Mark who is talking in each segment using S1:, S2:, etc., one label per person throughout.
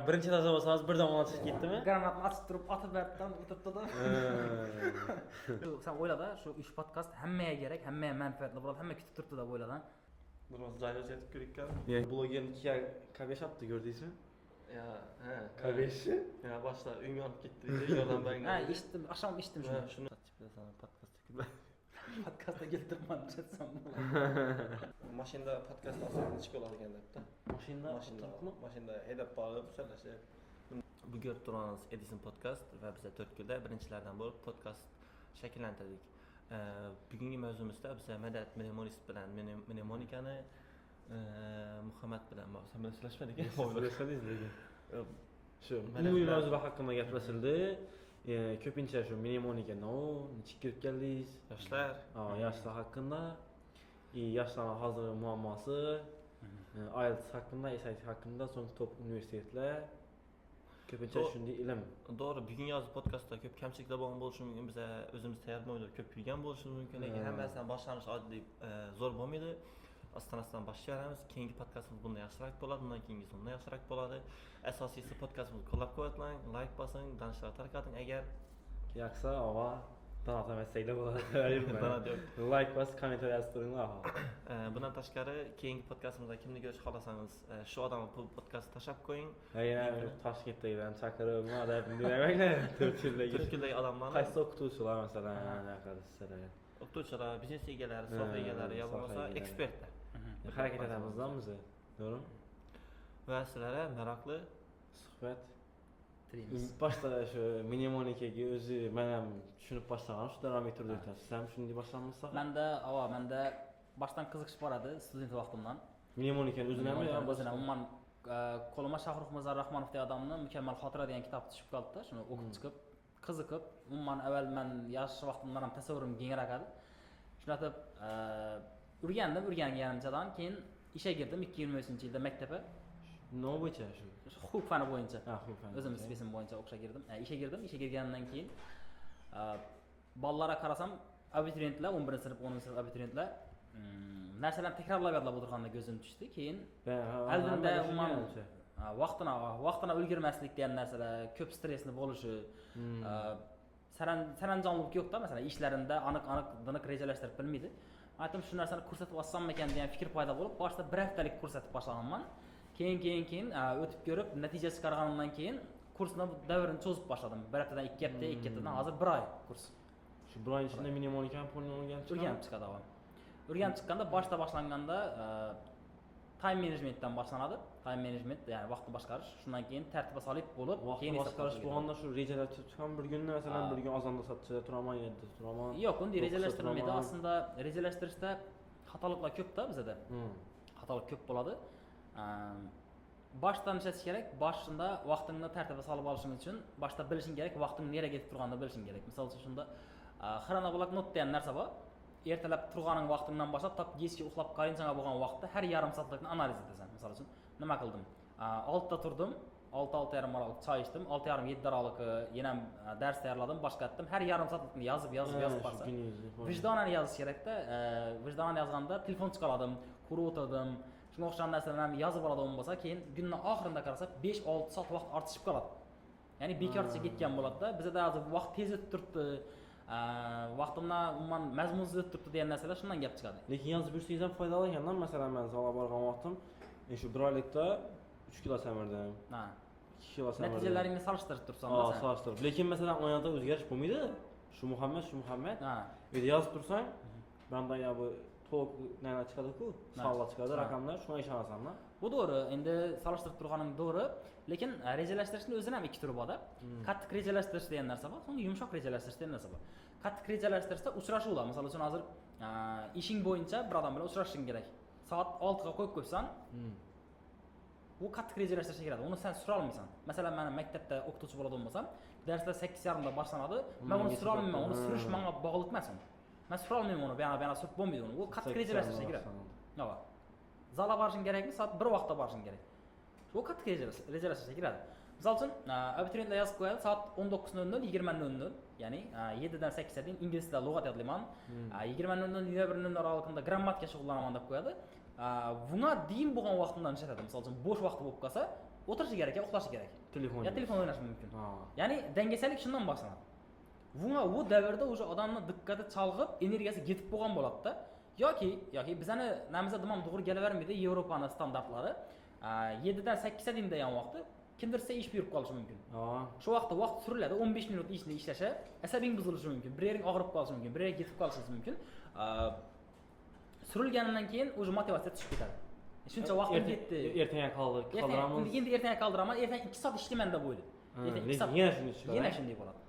S1: Birinchi narsa bo'lsangiz birdan ona chiqib ketdimi?
S2: Granatni ochib turib, otib beribdan o'tiribdi-da. Sen o'ylada, shu 3 podkast hammaga kerak, hammaga manfaatli bo'ladi, hamma kutib turibdi deb o'yladim.
S3: Durması cayla çetik görükken.
S1: Blogerin 2'ye kabeş attı gördüysen.
S3: Ya he.
S1: Kabeşi?
S3: Ya başta ün yanıp gitti. Yoldan ben
S2: Ha, eshitdim, akşam eshitdim shuni.
S3: Şunu açıp sana podcast çekildi.
S2: Podkastga keltirman detsam bo'ladi.
S3: Maşinada podcast alsak çık olar ekan depdi.
S1: Maşinda
S3: hedef bağlayıp söylese. Bu görüp turganız Edison Podcast ve bize 4 günde birinchilardan bo'lib podcast shakllantirdik. Bugungi mavzumizda biza Madat Mnemonist bilan mnemonikani Muhammad bilan maslashmadik.
S1: Shu umumiy mavzular haqida gapirsildi. Ko'pincha shu mnemonika nechik kirib keldingiz?
S3: Yoshlar.
S1: Yoshlar haqida, yoshlarning hozir muammosi, IELTS haqida, SAT haqida, so'ng top universitetlar. Ko'pincha shunday ilm.
S3: Doğru, bugun yozib podkastda ko'p kamchiliklar bo'lgan bo'lishi mumkin. Biz o'zimiz tayyorlamaydi, ko'p yurgan bo'lishimiz mumkin. Lekin hammasidan boshlanish oddiy zo'r bo'lmaydi. Astan boshlayveramiz. Keyingi podkastimiz bundan yaxshiroq bo'ladi, bundan keyingisi bundan yaxshiroq bo'ladi. Asosiysi podkastimizni qo'llab-quvvatlang, like bosing, danishlarga tarqating. Agar
S1: yoqsa, ava donat emassanglar bo'ladi.
S3: Donat yo'q.
S1: Like bos, kommentariy yozib turinglar.
S3: Bundan tashqari, keyingi podkastimizda kimni ko'rish xohlasangiz, shu odamni bu podkastni tashlab qo'ying.
S1: Yana Toshkentdagilarni chaqirib, mana demanglar, 4
S3: yildagi odamlarni.
S1: Qaysi o'qituvchilar masalan, anaqa
S3: o'qituvchilar, biznes egalari, soha egalari yo bo'lmasa ekspertlar.
S1: Harakat etamizdan biz, to'g'rimi?
S3: Va sizlarga maroqli
S1: suhbat
S2: tilaymiz.
S1: Boshda shu mnemonikaga o'zi men ham tushunib boshlagan, shu davom ettirib o'tasiz. Siz ham shunday boshlanmisiz?
S2: Menda boshdan qiziqish bor edi student vaqtimdan.
S1: Mnemonikani o'zini ham
S2: umuman qo'lima Shahrux Mirzo Rahmonov degan odamning Mukammal xotira degan kitobni tushib qoldi-da, shuni o'qib chiqib qiziqib, umuman avval men yosh vaqtimdan ham tasavvurim kengroq edi. Shuni aytib, o'rganganimchadan keyin ishga girdim 2023-yilda maktabga.
S1: Nima bo'yicha shu?
S2: Huquq fani bo'yicha.
S1: Huquq fani.
S2: O'zim spesim bo'yicha o'qishga girdim. Ishga kirgandan keyin bolalarga qarasam, abituriyentlar 11-sinf, 10-sinf abituriyentlar narsalarni takrorlab yodlab o'tirganda ko'zim tushdi. Keyin oldinda umuman vaqtina ulgurmaslik degan narsalar, ko'p stressni bo'lishi, saranjomlik yo'q-da, masalan, ishlarimda aniq diniq rejalashtirib bilmaydi. Aytdim, shu narsani ko'rsatib olsam ekan degan fikr paydo bo'lib, boshida bir haftalik ko'rsatib boshlaganman. Keyin o'tib ko'rib, natija chiqarganimdan keyin kursni davrini cho'zib boshladim. Bir haftadan 2 hafta, 2 haftadan hozir 1 oy kurs.
S1: Shu 1 oy ichida mnemonikani
S2: o'rganib chiqadi. O'rganib chiqqanda boshda boshlanganda time managementdan boshlanadi. Time management, ya'ni vaqtni boshqarish, shundan keyin tartibga solib bo'lib, keyin
S1: boshqarish bo'lganda shu rejalar tutgan bir kunni masalan bir kun azonda sotsa turaman, yerda turaman.
S2: Yo'q, bunday rejalashtirilmaydi. Aslında rejalashtirishda xatoliklar ko'p-da bizda. Xatolik ko'p bo'ladi. Boshdan ishlash kerak. Boshida vaqtingni tartibga solib olishing uchun boshda bilishing kerak, vaqting nereye ketib turganini bilishing kerak. Misol uchun shunda xronoblok degan narsa bor. Ertalab turganing vaqtingdan boshlab top 7ga uxlab qolinchanga bo'lgan vaqtda har yarim soatlikni analiz etasan. Misol uchun nima qildim? 6 da turdim, 6:30 araliq choy ichdim, 6:30-7 araliq yana dars tayyorladim, boshqa etdim. Har yarim soatlikni yozib borsa. Vijdonan yozish kerak-da. Vijdonan yozganda telefon chiqaradim, ko'rib o'tirdim. Shunga o'xshagan narsalarni yozib oladigan bo'lsa, keyin kunning oxirida qarasa 5-6 soat vaqt ortishib qoladi. Ya'ni bekorchiga ketgan bo'ladi-da. Bizda hozir vaqt tez o'tib turibdi. Vaqtimdan umuman mazmunsiz o'tib turibdi degan narsalar shundan gap chiqadi.
S1: Lekin yozib yursangiz ham foydali ekan-da. Masalan, men zalga borgan vaqtim shu 1 oylikda 3 kilo samirdim. 2 kilo samirdim.
S2: Natijalaringni solishtirib tursan masalan.
S1: Solishtirib. Lekin masalan, oyada o'zgarish bo'lmaydi. Shu Muhammad. Endi yozib tursang, banda ya bu to'liq nima chiqadi-ku, sonlar chiqadi, raqamlar, shunga ishonasan-da.
S2: Bu to'g'ri. Endi solishtirib turganing to'g'ri, lekin rejalashtirishning o'zining ham 2 turi bor-da. Qattiq rejalashtirish degan narsa bor, so'ng yumshoq rejalashtirish degan narsa bor. Qattiq rejalashtirishda uchrashuvlar, masalan uchun hozir ishing bo'yicha bir odam bilan uchrashishing kerak. Soat 6 ga qo'yib qo'ysan, bu qattiq rejalashtirishga kiradi. Uni sen sura olmaysan. Masalan, men maktabda o'qituvchi bo'ladigan bo'lsam, darslar 8:30 da boshlanadi. Men uni sura olmayman. Uni surish menga bog'liq emas. Men sura olmayman uni, bana surib bo'lmaydi uni. U qattiq rejalashtirishga kiradi. Yo'q. Zalga borishing kerakmi? Soat 1 vaqtda borishing kerak. Bu qattiq rejalashtirishga kiradi. Misol uchun, abituriyentlar yozib qo'yadi, soat 19:00, 20:00, ya'ni 7 dan 8 ga дейін ingliz tilida lug'at yodlayman. 20:00, 21:00 oralig'ida grammatika shug'ullanaman deb qo'yadi. Bunga deyim bo'lgan vaqtimdan ishlatadi. Misol uchun bo'sh vaqti bo'lib qolsa, o'tirishi kerak, uxlashi kerak.
S1: Telefon.
S2: Ya telefon o'ynashi mumkin.
S1: Ha.
S2: Ya'ni dangasalik shundan boshlanadi. Bu davrda o'sha odamni diqqati chalg'ib, energiyasi ketib bo'lgan bo'ladi-da. Yoki bizani namizda ham to'g'ri kelavermaydi Yevropaning standartlari. 7 dan 8 ga degan vaqtda kimdir size ish buyurib qolishi mumkin. Shu vaqtda vaqt suriladi, 15 minut ishni ishlashi, asabing buzilishi mumkin, bir yering og'rib qolishi mumkin, bir yering ketib qolishi mumkin. Surilganidan keyin o'sha motivatsiya tushib ketadi. Shuncha vaqtim ketdi.
S1: Ertaga qoldiramiz.
S2: Endi ertaga qoldiraman, ertaga 2 soat ishlayman deb o'ylaydi.
S1: Ertaga 2 soat
S2: yana shunday bo'ladi.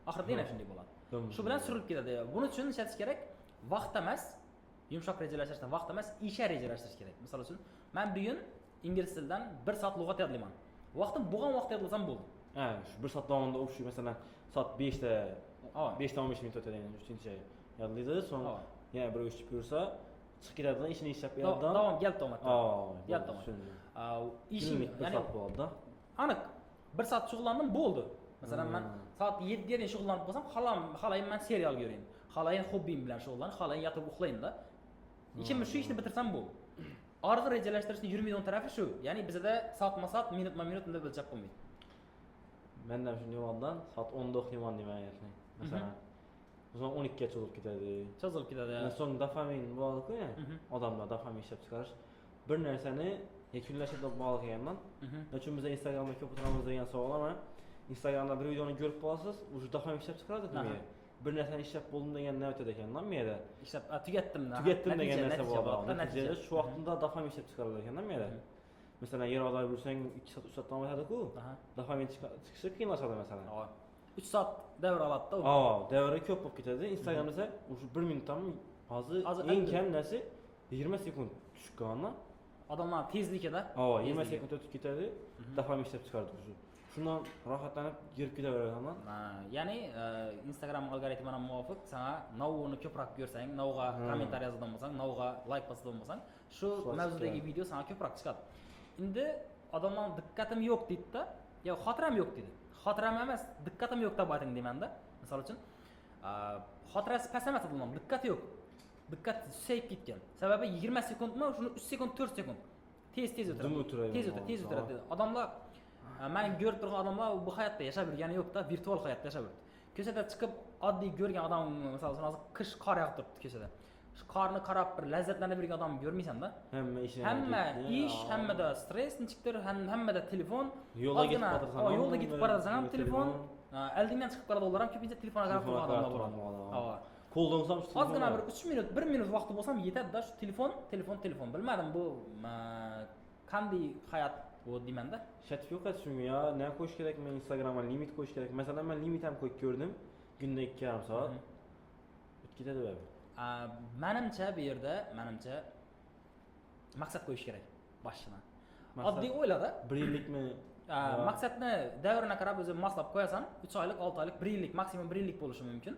S2: Oxirida yana shunday bo'ladi. Shu bilan surilib ketadi. Buning uchun ishlatish kerak, vaqt emas, yumshoq rejalashtirishdan vaqt emas, ishga rejalashtirish kerak. Misol uchun, men bugun ingliz tilidan 1 soat lug'at yodlayman. Vaqtim bo'lgan vaqtda yodlasam bo'ldi.
S1: Shu 1 soat davomida o'qish, masalan, soat 5 da 5-15 minut o'tadi, ya'ni 3-chi yodlaydi, so'ng yana bir o'chib yursa, chiqib ketadigan ishini ishlab beradigan.
S2: Davom kelib to'g'ri. Kelib to'g'ri. Ishim, ya'ni
S1: bo'ldi.
S2: Aniq 1 soat shug'ullandim, bo'ldi. Masalan, men soat 7 ga shug'ullanib bo'lsam, xohlayin men serial ko'rayin. Xohlayin hobbim bilan shug'ullan, xohlayin yotib uxlayinda. Ishimni shu ishni bitirsam bo'ldi. Orqi rejalashtirishni yurmaydigan tarafi shu. Ya'ni bizda soatma-soat, minutma-minut unda o'lchab qo'ymaydi.
S1: Menda shunday bo'lgan, soat 10 da uxlayman demayapman. Masalan, so'ng 12 ga cho'zilib ketadi. So'ng dopamin bo'ladi-ku, odamlar dopamin ishlab chiqarish. Bir narsani yakunlashga bog'liq ekanman. Chunki biz Instagramda ko'p o'tiramiz degan savollar. Instagramda bir videoni ko'rib qolasiz, o'sha dopamin ishlab chiqaradi menga. Bir narsani ishlab bo'ldim degan nima o'tadi ekanman menda.
S2: Ishlab tugatdim
S1: degan narsa bo'ladi. Natijada shu vaqtimda dopamin ishlab chiqariladi ekanman menda. Masalan, yer odam yursang 2 soat 3 soat davom etadi-ku. Dopamin chiqishi qiyinlashadi masalan.
S2: 3 soat davr oladi-da.
S1: Davri ko'p bo'lib ketadi. Instagram esa o'sha 1 minutdan hozir eng kam narsa 20 sekund tushib qolgan.
S2: Odamlar tezligida.
S1: 20 sekund o'tib ketadi. Dopamin ishlab chiqaradi o'sha. Shundan rohatlanib yurib ketaverganman.
S2: Ya'ni Instagram algoritmiga muvofiq sana novni ko'proq ko'rsang, novga kommentariy yozadigan bo'lsang, novga like bosadigan bo'lsang, shu mavzudagi video sana ko'proq chiqadi. Endi odamlar diqqatim yo'q deydi-da, yo xotiram yo'q deydi. Xotiram emas, diqqatim yo'q deb ayting deyman-da. Misol uchun, xotirasi past emas odamlar, diqqati yo'q. Diqqat susayib ketgan. Sababi 20 sekundmi, shuni 3 sekund, 4 sekund. Tez o'tadi. Tez o'tadi. Odamlar men ko'rib turgan odamlar bu hayotda yashab yurgani yo'q-da, virtual hayotda yashab yuribdi. Ko'chada chiqib oddiy ko'rgan odam, masalan, hozir qish qor yog'ib turibdi ko'chada. Shu qorni qarab bir lazzatlanib yurgan odamni ko'rmaysan-da. Hamma ish, hammada stress, nechikdir, hammada telefon. Yo'lda ketib borasan ham telefon. Aldingdan chiqib qoladi, ular ham ko'pincha telefonga qarab turgan odamlar bo'ladi.
S1: Qo'ldan olsam shu telefon.
S2: Ozgina bir 3 minut, 1 minut vaqti bo'lsam yetadi-da, shu telefon. Bilmadim bu qanday hayot bu deyman-da.
S1: Sertifikat shunga ya, nima qo'yish kerak? Men Instagramga limit qo'yish kerak. Masalan, men limit ham qo'yib ko'rdim. Kunda 2,5 soat. O'tib ketadi bu.
S2: Menimcha bu yerda, maqsad qo'yish kerak boshdan. Oddiy o'ylada. 1 yillikmi? Maqsadni davriga qarab o'zi moslab qo'yasan, 3 oylik, 6 oylik, 1 yillik, maksimum 1 yillik bo'lishi mumkin.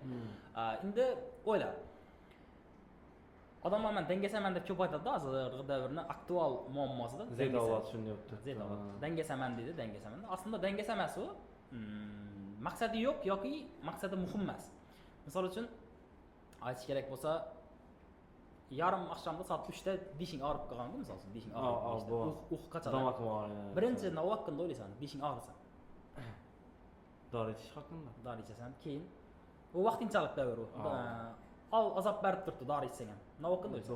S2: Endi o'yla. Odamlar men dangasaman deb ko'p aytadi-da, hozirgi davrning aktual muammosida.
S1: Zedovat shunday o'tdi.
S2: Zedovat. Dangasaman deydi, dangasaman. Aslida dangasa emas u. Maqsadi yo'q yoki maqsadi muhim emas. Misol uchun aytish kerak bo'lsa, yarim oqshomda soat 3 da dishing og'rib qolgan-ku, misol uchun dishing og'rib. Uq qachon? Birinchi nima haqida o'ylaysan? Dishing og'risa.
S1: Dori ichish haqida.
S2: Dori ichasan, keyin u vaqtinchalik davr u. Azob berib turibdi dori ichsang ham. Nima haqida o'ylaysan?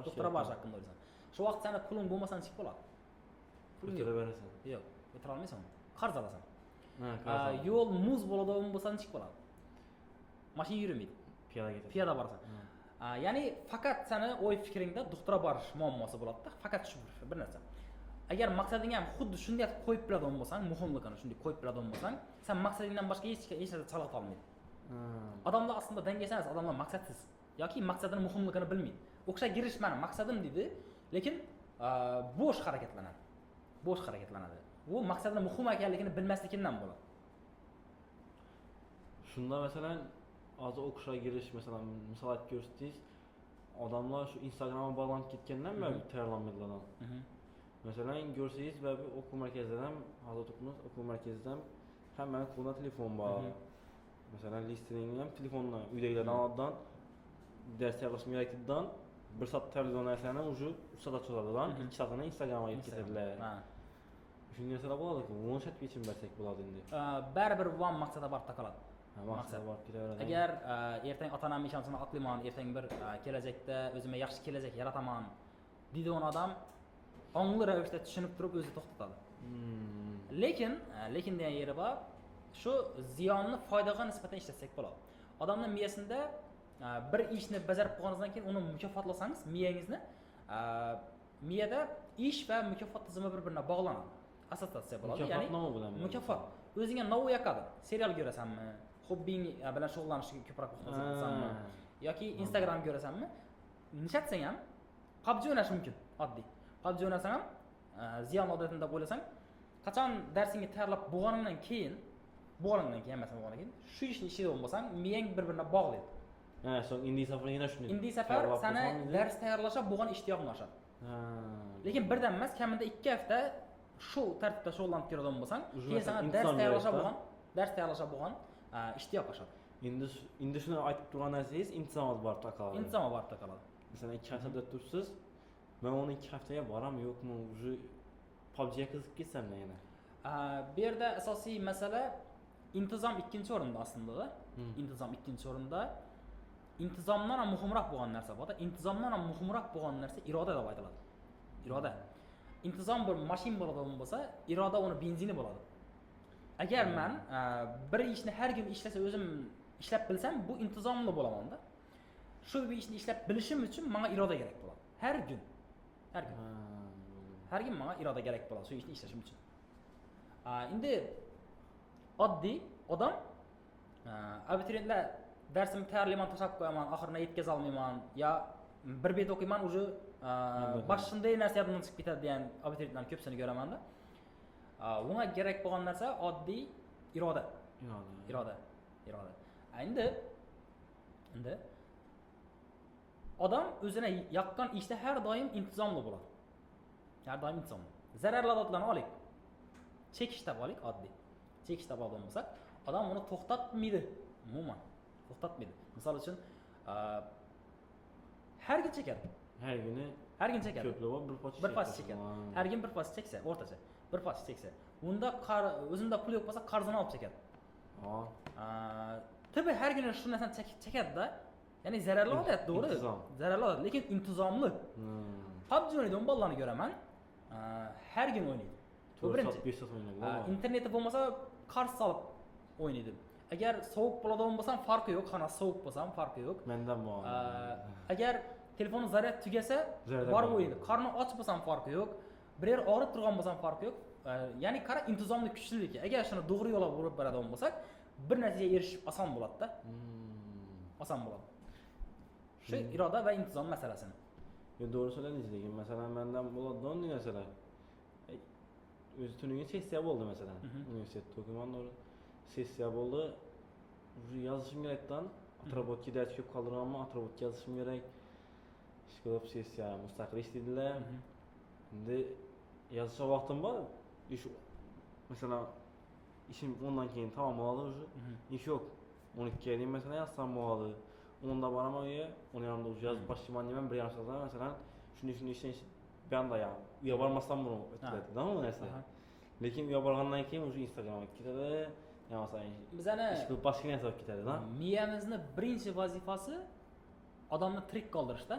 S2: Doktorga borish haqida o'ylaysan. Shu vaqt seni puling bo'lmasa nechik bo'ladi?
S1: O'tira berasan.
S2: Yo'q, o'tira olmaysan. Qarz olasan. Yo'l muz bo'ladigan bo'lsa nechik bo'ladi? Mashina yurmaydi. Piyoda borasan. Ya'ni faqat seni o'y fikringda doktorga borish muammosi bo'ladi-da. Faqat shu bir narsa. Agar maqsading ham xuddi shunday qo'yib biladigan bo'lsang, muhimligini shunday qo'yib biladigan bo'lsang, sen maqsadingdan boshqa hech narsa chalg'ita olmaydi. Odamlar aslida dangasa emas, odamlar maqsadsiz yoki maqsadini muhimligini bilmaydi. O'xsha girish meni maqsadim deydi, lekin bo'sh harakatlanadi. Bu maqsadini muhim ekanligini bilmasligidan bo'ladi.
S1: Shunda masalan, hozir o'qishga girish, masalan, misol aytib ko'rsatingiz, odamlar shu Instagramga bog'lanib ketgandan beri tayyorlanmaydilar. Masalan, ko'rsangiz, o'quv markazidan, hozir o'qimiz, o'quv markazidan hammaning qo'lida telefon bor. Masalan, listening ham telefonni uydagilardan oldan dars tayyorlashim kerakligidan 1 soat tayyorlagan narsani уже 3 soat cho'zadilar, 2 soatini Instagramga yetib ketadilar. Shunga narsalar bo'ladi-ku, o'n shat yechim bersak bo'ladi endi.
S2: Baribir bu ham maqsadga borib taqaladi.
S1: Maqsad borib ketaveradi.
S2: Agar ertaga ota-onamning ishonchini oqlayman, ertaga bir kelajakda o'zimga yaxshi kelajak yarataman deydigan odam ongli ravishda tushunib turib o'zi to'xtatadi. Lekin degan yeri bor, shu ziyonni foydaga nisbatan ishlatsak bo'ladi. Odamning miyasida bir ishni bajarib qo'yganingizdan keyin uni mukofotlasangiz, miyangizni miyada ish va mukofot tizimi bir-biriga bog'lanadi. Assotsiatsiya bo'ladi. Ya'ni mukofot. O'zingga nov yoqadi. Serial ko'rasanmi? Hobbing bilan shug'ullanishga ko'proq vaqt sarflasanmi? Yoki Instagram ko'rasanmi? Nishatsang ham PUBG o'ynash mumkin, oddiy. PUBG o'ynasang ham ziyon odatini deb o'ylasang, qachon darsingga tayyorlab bo'lganingdan keyin emas, shu ishni ishlaydigan bo'lsang, miyang bir-biriga bog'laydi.
S1: So'ng indiy safar yana shuni.
S2: Indiy safar sana dars tayyorlashga bo'lgan ishtiyoqni oshadi. Lekin birdan emas, kamida 2 hafta shu tartibda shug'ullanib keladigan bo'lsang, keyin sana dars tayyorlashga bo'lgan ishtiyoq oshadi.
S1: Endi shuni aytib turgan narsangiz intizomga borib taqaladi.
S2: Intizomga borib taqaladi.
S1: Masalan, 2 haftada tursiz, men uni 2 haftaga boram yo'qmi, уже PUBG'ga qiziqib ketsam yana.
S2: Bu yerda asosiy masala intizom ikkinchi o'rinda aslında. Intizom ikkinchi o'rinda. Intizomdan ham muhimroq bo'lgan narsa bor. Intizomdan ham muhimroq bo'lgan narsa iroda deb aytiladi. Iroda. Intizom bir mashina bo'ladigan bo'lsa, iroda uni benzini bo'ladi. Agar men bir ishni har kun ishlasa o'zim ishlab bilsam, bu intizomli bo'laman-da. Shu bir ishni ishlab bilishim uchun menga iroda kerak bo'ladi. Har kun. Har kun menga iroda kerak bo'ladi shu ishni ishlashim uchun. Endi oddiy odam abituriyentlar darsimni tayyorlayman, tashlab qo'yaman, oxirida yetkaza olmayman, yo bir bet o'qiyman, уже boshimday narsa yodimdan chiqib ketadi degan abituriyentlarni ko'psini ko'raman-da. Unga kerak bo'lgan narsa oddiy iroda. Endi odam o'zini yoqqan ishda har doim intizomli bo'ladi. Har doim intizomli. Zararli odatlarni olaylik. Chekish tab olaylik, oddiy. Chekish tab olgan bo'lsak, odam uni to'xtatmaydi. Umuman to'xtatmaydi. Misol uchun har kun chekadi. Har kun chekadi.
S1: Ko'plab
S2: bir pas chekadi. Har kun bir pas cheksa, o'rtacha bir pas cheksa, unda o'zimda pul yo'q bo'lsa qarzini olib chekadi. Tabii har kuni shu narsani chekadi-da. Ya'ni zararli odat, to'g'ri. Zararli odat, lekin intizomli. PUBG o'ynaydigan bolalarni ko'raman. Har kun o'ynaydi. Birinchi. Interneti bo'lmasa qarz solib o'ynaydi. Agar sovuq bo'ladigan bo'lsam farqi yo'q, xona sovuq bo'lsam farqi yo'q.
S1: Mendan bor.
S2: Agar telefonni zaryad tugasa, borib o'ynaydi. Qarni och bo'lsam farqi yo'q. Bir yer og'rib turgan bo'lsam farqi yo'q. Ya'ni qara intizomli kuchliligi. Agar shuni to'g'ri yo'lga borib boradigan bo'lsak, bir natijaga erishib oson bo'ladi-da. Oson bo'ladi. Shu iroda va intizom masalasini.
S1: To'g'ri so'zladingiz, lekin masalan mendan bo'ladigan narsalar. O'zi tuninga sessiya bo'ldi masalan. Universitetda o'qiman, to'g'ri. Sessiya bo'ldi. Yozishim kerakdan, atrobotga dars ko'p qoldirganman, atrobotga yozishim kerak. Ishqilib sessiya mustaqil ishlaydilar. Endi yozishga vaqtim bor. Masalan, ishim 10dan keyin tamom bo'ldi уже. Ish yo'q. 12ga deyman masalan, yozsam bo'ladi. 10da boraman uyga, 10:30da yozib boshlayman deyman, 1,5 soatdan masalan, shuni ishlash banda ya. Uyga bormasam buni o'tadi-da bu narsa. Lekin uyga borgandan keyin уже Instagramga ketadi. Ya masalan,
S2: bizani
S1: ish qilib boshqa narsa olib ketadi-da.
S2: Miyamizni birinchi vazifasi odamni tirik qoldirishda.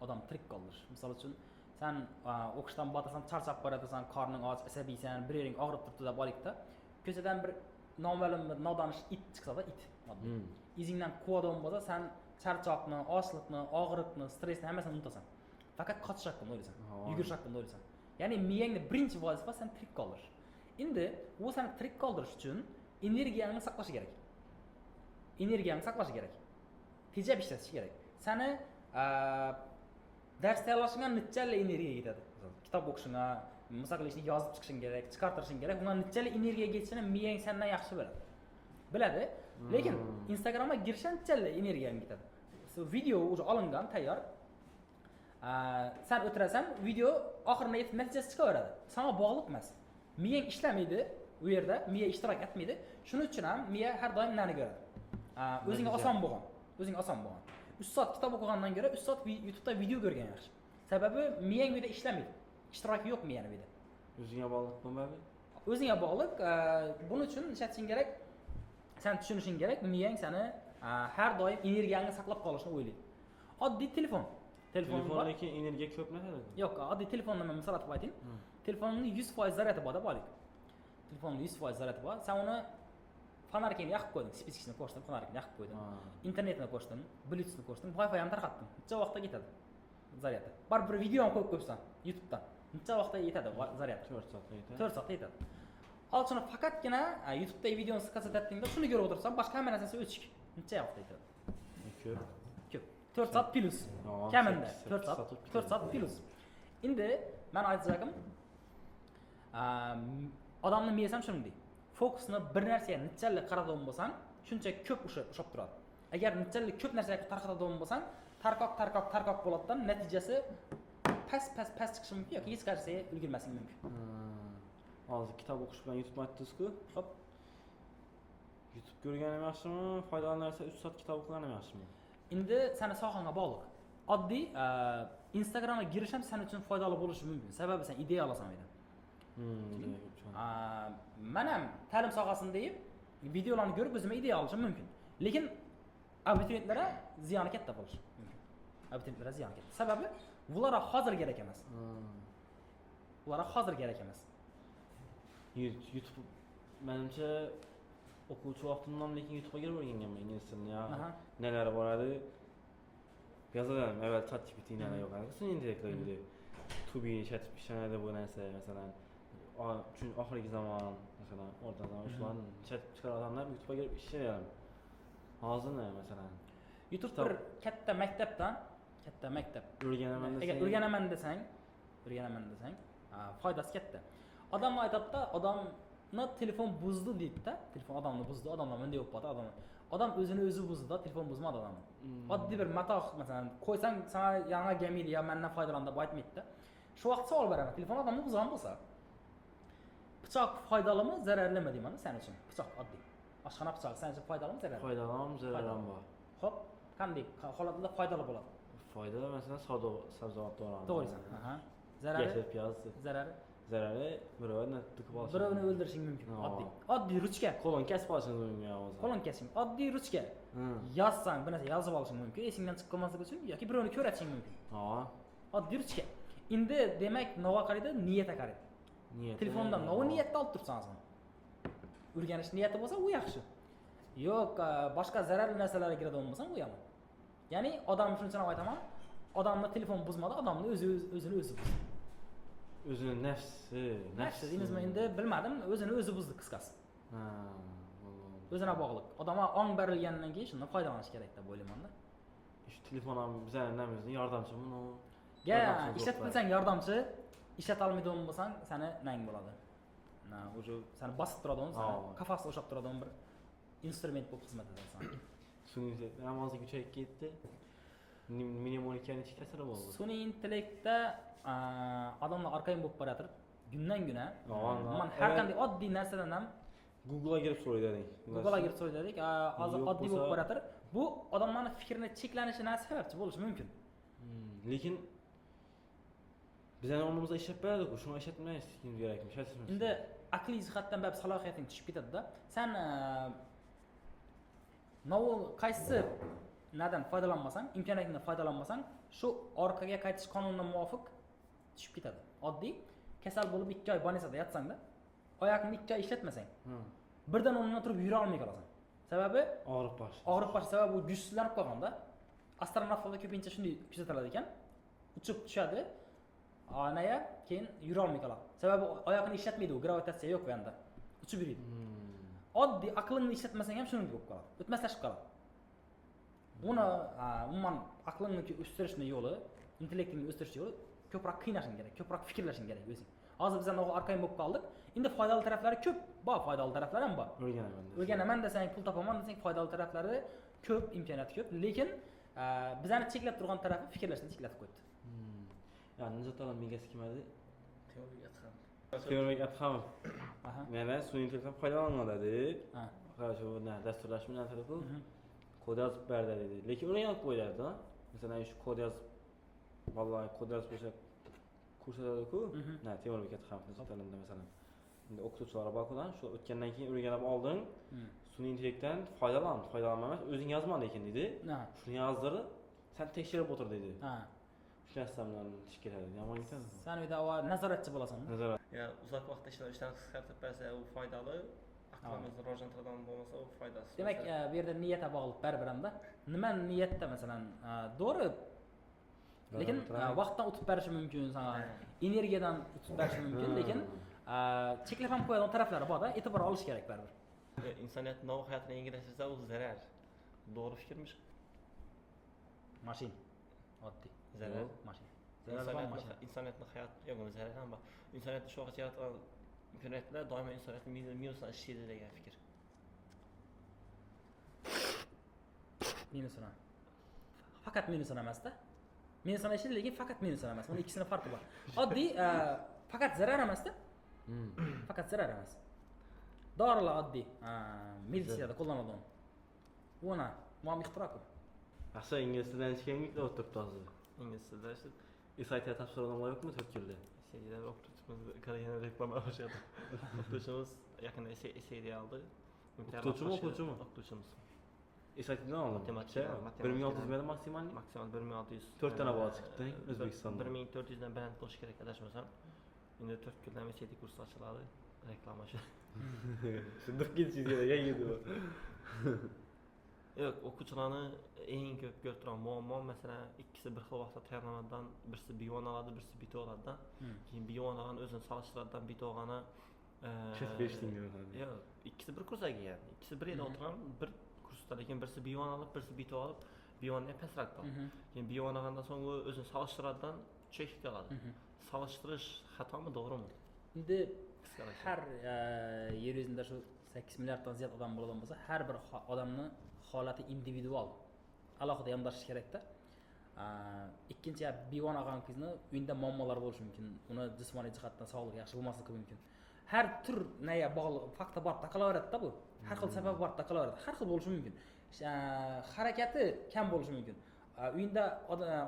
S2: Odam tirik qoldirish. Misol uchun sen o'qishdan botasan, charchab qoladasan, qorning och, asabiysan, bir yering og'rib turibdi deb olaylik-da. Ko'chadan bir noma'lum bir nodonish it chiqsa-da, it. Izingdan quvadigan bo'lsa, sen charchoqni, ochliqni, og'riqni, stressni hammasini unutasan. Faqat qochish haqida o'ylaysan, yugurish haqida o'ylaysan. Ya'ni miyangni birinchi vazifa sen tirik qoldirish. Endi u seni tirik qoldirish uchun energiyani saqlash kerak. Tejab ishlatish kerak. Seni dars tayyorlashingga nechchalik energiya ketadi? Kitob o'qishingga, mustaqil ishni yozib chiqishing kerak, chiqartirishing kerak. Unga nechchalik energiya ketishini miyang sendan yaxshi biladi. Lekin Instagramga girishganchalik energiya ketadi. Video уже olingan, tayyor. Sen o'tirasan, video oxirida yetib natijasi chiqaveradi. Sana bog'liq emas. Miyang ishlamaydi, u yerda miya ishtirok etmaydi. Shuning uchun ham miya har doim nani ko'radi. O'zingga oson bo'lgan. 3 soat kitob o'qigandan ko'ra 3 soat YouTube'da video ko'rgan yaxshi. Sababi miyang bu yerda ishlamaydi. Ishtiroki yo'q miyani bu yerda.
S1: O'zingga bog'liq bo'lmaydi?
S2: O'zingga bog'liq. Buning uchun ishlatishing kerak. Sen tushunishing kerak, miyang seni har doim energiyangni saqlab qolishni o'ylaydi. Oddiy telefon.
S1: Telefon lekin energiya ko'p narsa.
S2: Yo'q, oddiy telefonni men misol qilib aytayin. Telefonning 100% zaryadi bor deb olaylik. Telefonning 100% zaryadi bor. Sen uni fonarkini yoqib qo'yding, spичкасini qo'shding, fonarkini yoqib qo'yding. Internetni qo'shding, Bluetoothni qo'shding, Wi-Fi ham tarqatding. Necha vaqtda ketadi zaryadi? Baribir video ham qo'yib qo'yibsan YouTube'dan. Necha vaqtda yetadi zaryadi?
S1: 4 soatda yetadi.
S2: 4 soatda yetadi. Hozir shuni faqatgina YouTube'dagi videoni ko'rsatayotganda shuni ko'rib o'tirsan, boshqa hamma narsasi o'chik. Necha vaqtda yetadi? Ko'p. 4 soat plus. Kamida 4 soat plus. Endi men aytacağım, odamning miyasi ham shunday. Fokusni bir narsaga nechalik qaratadigan bo'lsang, shuncha ko'p ushab turadi. Agar nechalik ko'p narsaga tarqatadigan bo'lsang, tarqoq bo'ladidan natijasi past chiqishi mumkin yoki hech narsaga ulgurmaslik mumkin.
S1: Hozir kitob o'qish bilan YouTube aytdingiz-ku. Xo'p. YouTube ko'rganim yaxshimi, foydali narsa 3 soat kitob o'qiganim yaxshimi?
S2: Endi seni sohangga bog'liq. Oddiy Instagramga girish ham sen uchun foydali bo'lishi mumkin. Sababi sen ideya olasan edi. Men ham ta'lim sohasindayim, videolarni ko'rib o'zimga ideya olishim mumkin. Lekin abituriyentlarga ziyoni katta bo'lishi mumkin. Abituriyentlarga ziyoni katta. Sababi ularga hozir kerak emas.
S1: YouTube menimcha o'quvchi vaqtimdan lekin YouTube'ga kirib o'rganganman ingliz tilini. Nelari boradi? Yozadim. Avval ChatGPT nelar yo'qadi. So'ng intellektual edi. Tubi ishlatib ishlanadi bu narsa, masalan, chunki oxirgi zamon, masalan, o'rta zamon shularni ishlatib chiqargan odamlar YouTube'ga kirib ishlaydi. Hozirmi, masalan,
S2: YouTube bir katta maktab.
S1: O'rganaman
S2: desang, foydasi katta. Odamlar aytadi-da, odamni telefon buzdi deydi-da. Telefon odamni buzdi, odamlar bunday bo'lib qoldi, odam o'zini o'zi buzdi-da, telefon buzmadi odamni. Oddiy bir matoh, masalan, qo'ysang, sana yangi gamil yo mendan foydalan deb aytmaydi-da. Shu vaqt savol beraman, telefon odamni buzgan bo'lsa, pichoq foydalimi, zararlimi deyman sen uchun. Pichoq oddiy. Oshxona pichog'i sen uchun foydalimi, zararlimi?
S1: Foydalimi, zararlimi bor.
S2: Xo'p, qanday holatda foydali bo'ladi?
S1: Foydali, masalan, sabzavot to'g'raladi.
S2: To'g'risan. Zarari?
S1: Piyoz. Zarari birovni to'kib olish.
S2: Birovni o'ldirishing mumkin. Oddiy ruchka.
S1: Qo'lni kesib olishingiz mumkin hozir.
S2: Qo'lni kesing. Oddiy ruchka. Yozsang, bir narsa yozib olishing mumkin, esingdan chiqib qolmasligi uchun yoki birovni ko'ratishing mumkin. Oddiy ruchka. Endi demak, nova qaraydi, niyatga qaraydi. Telefondan nova niyatda olib tursan sen. O'rganish niyati bo'lsa, u yaxshi. Yo'q, boshqa zararli narsalarga kiradigan bo'lsan, u yomon. Ya'ni odam shunchani aytaman, odamni telefon buzmadi, odamni o'zini o'zi buzdi.
S1: O'zini nafsi
S2: deymizmi endi bilmadim, o'zini o'zi buzdi qisqasi. O'zina bog'liq. Odamga ong berilgandan keyin shundan foydalanish kerak deb o'ylayman-da.
S1: Shu telefon ham bizning namimizning yordamchimi uni?
S2: Ishlatmasang yordamchi, ishlata olmaydigan bo'lsang, seni nang bo'ladi. O'sha seni bosib turadigan, seni qafasga o'xshab turadigan bir instrument bo'lib xizmat etadi sana.
S1: Sun'iy intellekt namozi kuchayib ketdi. Mnemonikani ichki ta'siri bo'ldi.
S2: Sun'iy intellektda odamlar orqayin bo'lib boradir. Kundan kun. Men har qanday oddiy narsadan ham
S1: Google'a girib so'raydik.
S2: Hozir oddiy bo'lib boradir. Bu odamlarning fikrini cheklanishiga sababchi bo'lishi mumkin.
S1: Lekin bizning o'rnimizda ishlab beradi-ku, shuni ishlatmaymiz kerakmi?
S2: Endi aqliy jihatdan bab salohiyating tushib ketadi-da. Sen qaysi nadan foydalanmasang, imkoniyatingdan foydalanmasang, shu orqaga qaytish qonuniga muvofiq tushib ketadi. Oddiy kasal bo'lib 2 oy больницада yatsang-da, oyoqni 2 oy ishlatmasang, birdan o'rnidan turib yura olmay qolasan. Sababi
S1: og'rib qolish.
S2: Sababi u kuchsizlanib qolganda, astronavtlarda ko'pincha shunday kuzatiladi ekan. Uchib tushadi, onaya keyin yura olmay qoladi. Sababi oyoqni ishlatmaydi, u gravitatsiya yo'q bu yerda. Uchib yuradi. Oddiy aqlingni ishlatmasang ham shunday bo'lib qoladi. O'tmaslashib qoladi. Buni umuman aqlingni o'stirishning yo'li, intellektingni o'stirish yo'li ko'proq qiynashing kerak, ko'proq fikrlashing kerak o'zing. Hozir bizlar orqayin bo'lib qoldik. Endi foydali taraflari ko'p, foydali taraflari ham bor. O'rganaman desang, pul topaman desang, foydali taraflari ko'p, imkoniyati ko'p, lekin bizani cheklab turgan tarafi fikrlashni cheklab qo'ydi.
S1: Ya'ni Nijot olam mengasi kim edi? Teorik Adhamov. Mana sun'iy intellektdan foydalanadi. Shu dasturlash bilan tarafı kod yozib berdi dedi. Lekin o'rganib qo'yadi-da. Masalan, shu kod yozib vallahi kod yozib qo'ysa ko'rsatadi-ku. Teorik Adhamov Nijot olamda masalan. Şimdi o'qituvchilar bakudan shu o'tgandan keyin o'rganib olding. Sun'iy intellektdan foydalanmamas, o'zing yozma lekin dedi. Shuni yozdirib, sen tekshirib o'tir dedi.
S2: Ha.
S1: Shu narsa bilan ish keladi. Yomon ketadi.
S2: Sen uyda nazoratchi bo'lasan.
S1: Nazorat.
S3: Ya uzoq vaqt ishdan qisqartirib bersa u foydali, aqlimizni rivojlantiradigan bo'lmasa u foydasiz.
S2: Demak, bu yerda niyatga bog'liq baribir hamda. Nima niyatda masalan, to'g'ri. Lekin vaqtdan o'tib berishi mumkin, sana energiyadan o'tib berishi mumkin, lekin cheklab ham qo'yadigan taraflari bor-da, e'tibor olish kerak baribir.
S3: İnsaniyat nov hayotini yengillashtirsa u zarar. Doğru fikrmish?
S2: Mashin. Oddiy.
S3: Zarar.
S2: Mashin.
S3: İnsaniyatni hayot yo'q, zarar ham bor. İnsaniyatni shu vaqtga yaratgan imkoniyatlar doimo insoniyatni minusdan ishlaydi degan fikr.
S2: Minusdan. Faqat minusdan emas-da. Minusdan ishlaydi, lekin faqat minusdan emas. Uning ikkisini farqi bor. Oddiy faqat zarar emas-da. Faqat zarar emas. Dorilar oddiy. Militsiyada qo'llanadigan. Ona muammo ixtiroku.
S1: Yaxshi ingliz tilidan ishlangan o'tiribdi hozir.
S3: İngliz tilida işte
S1: Isaytga topshiradigan yo'qmi 4 yilda?
S3: Eseyda o'qituvchimiz Koreyaga reklama boshladi. O'qituvchimiz yaqinda eseyda oldi.
S1: O'qituvchimi?
S3: O'qituvchimiz.
S1: Isaytdan oldim.
S3: Matematika.
S1: 1600 menda maksimal.
S3: Maksimal 1600.
S1: 4 tane bola chiqdi O'zbekistonda.
S3: 1400 dan baland bo'lish kerak adashmasam. Endi 4 kundan eseyda kurs ochiladi. Reklama shu.
S1: Shundoq ketishingizga yangi bu.
S3: Yo'q, o'quvchilarni eng ko'p ko'rib turgan muammo masalan ikkisi bir xil vaqtda tayyorlanadidan birisi B1 oladi, birisi B2 oladidan. Keyin B1 olgan o'zini solishtiradidan B2 olgani
S1: Chef berishdingmi?
S3: Yo'q, ikkisi bir kursga kelgan. Ikkisi bir yerda o'tirgan, bir kursda, lekin birisi B1 olib, birisi B2 olib, B1 ni pastroq qildi. Keyin B1 olgandan so'ng u o'zini solishtiradidan chek oladi. Solishtirish xatomi, to'g'rimi?
S2: Endi har yer yuzida shu 8 milliarddan ziyod odam bo'lgan bo'lsa, har bir odamni holati individual. Alohida yondashish kerak-da. Ikkinchi B1 olgan qizni uyda muammolar bo'lishi mumkin. Uni jismoniy jihatdan sog'lig'i yaxshi bo'lmasligi mumkin. Har tur nega bog'liq faktor bor taqalaveradi-da bu. Har xil sabab bor taqalaveradi. Har xil bo'lishi mumkin. Harakati kam bo'lishi mumkin. Uyda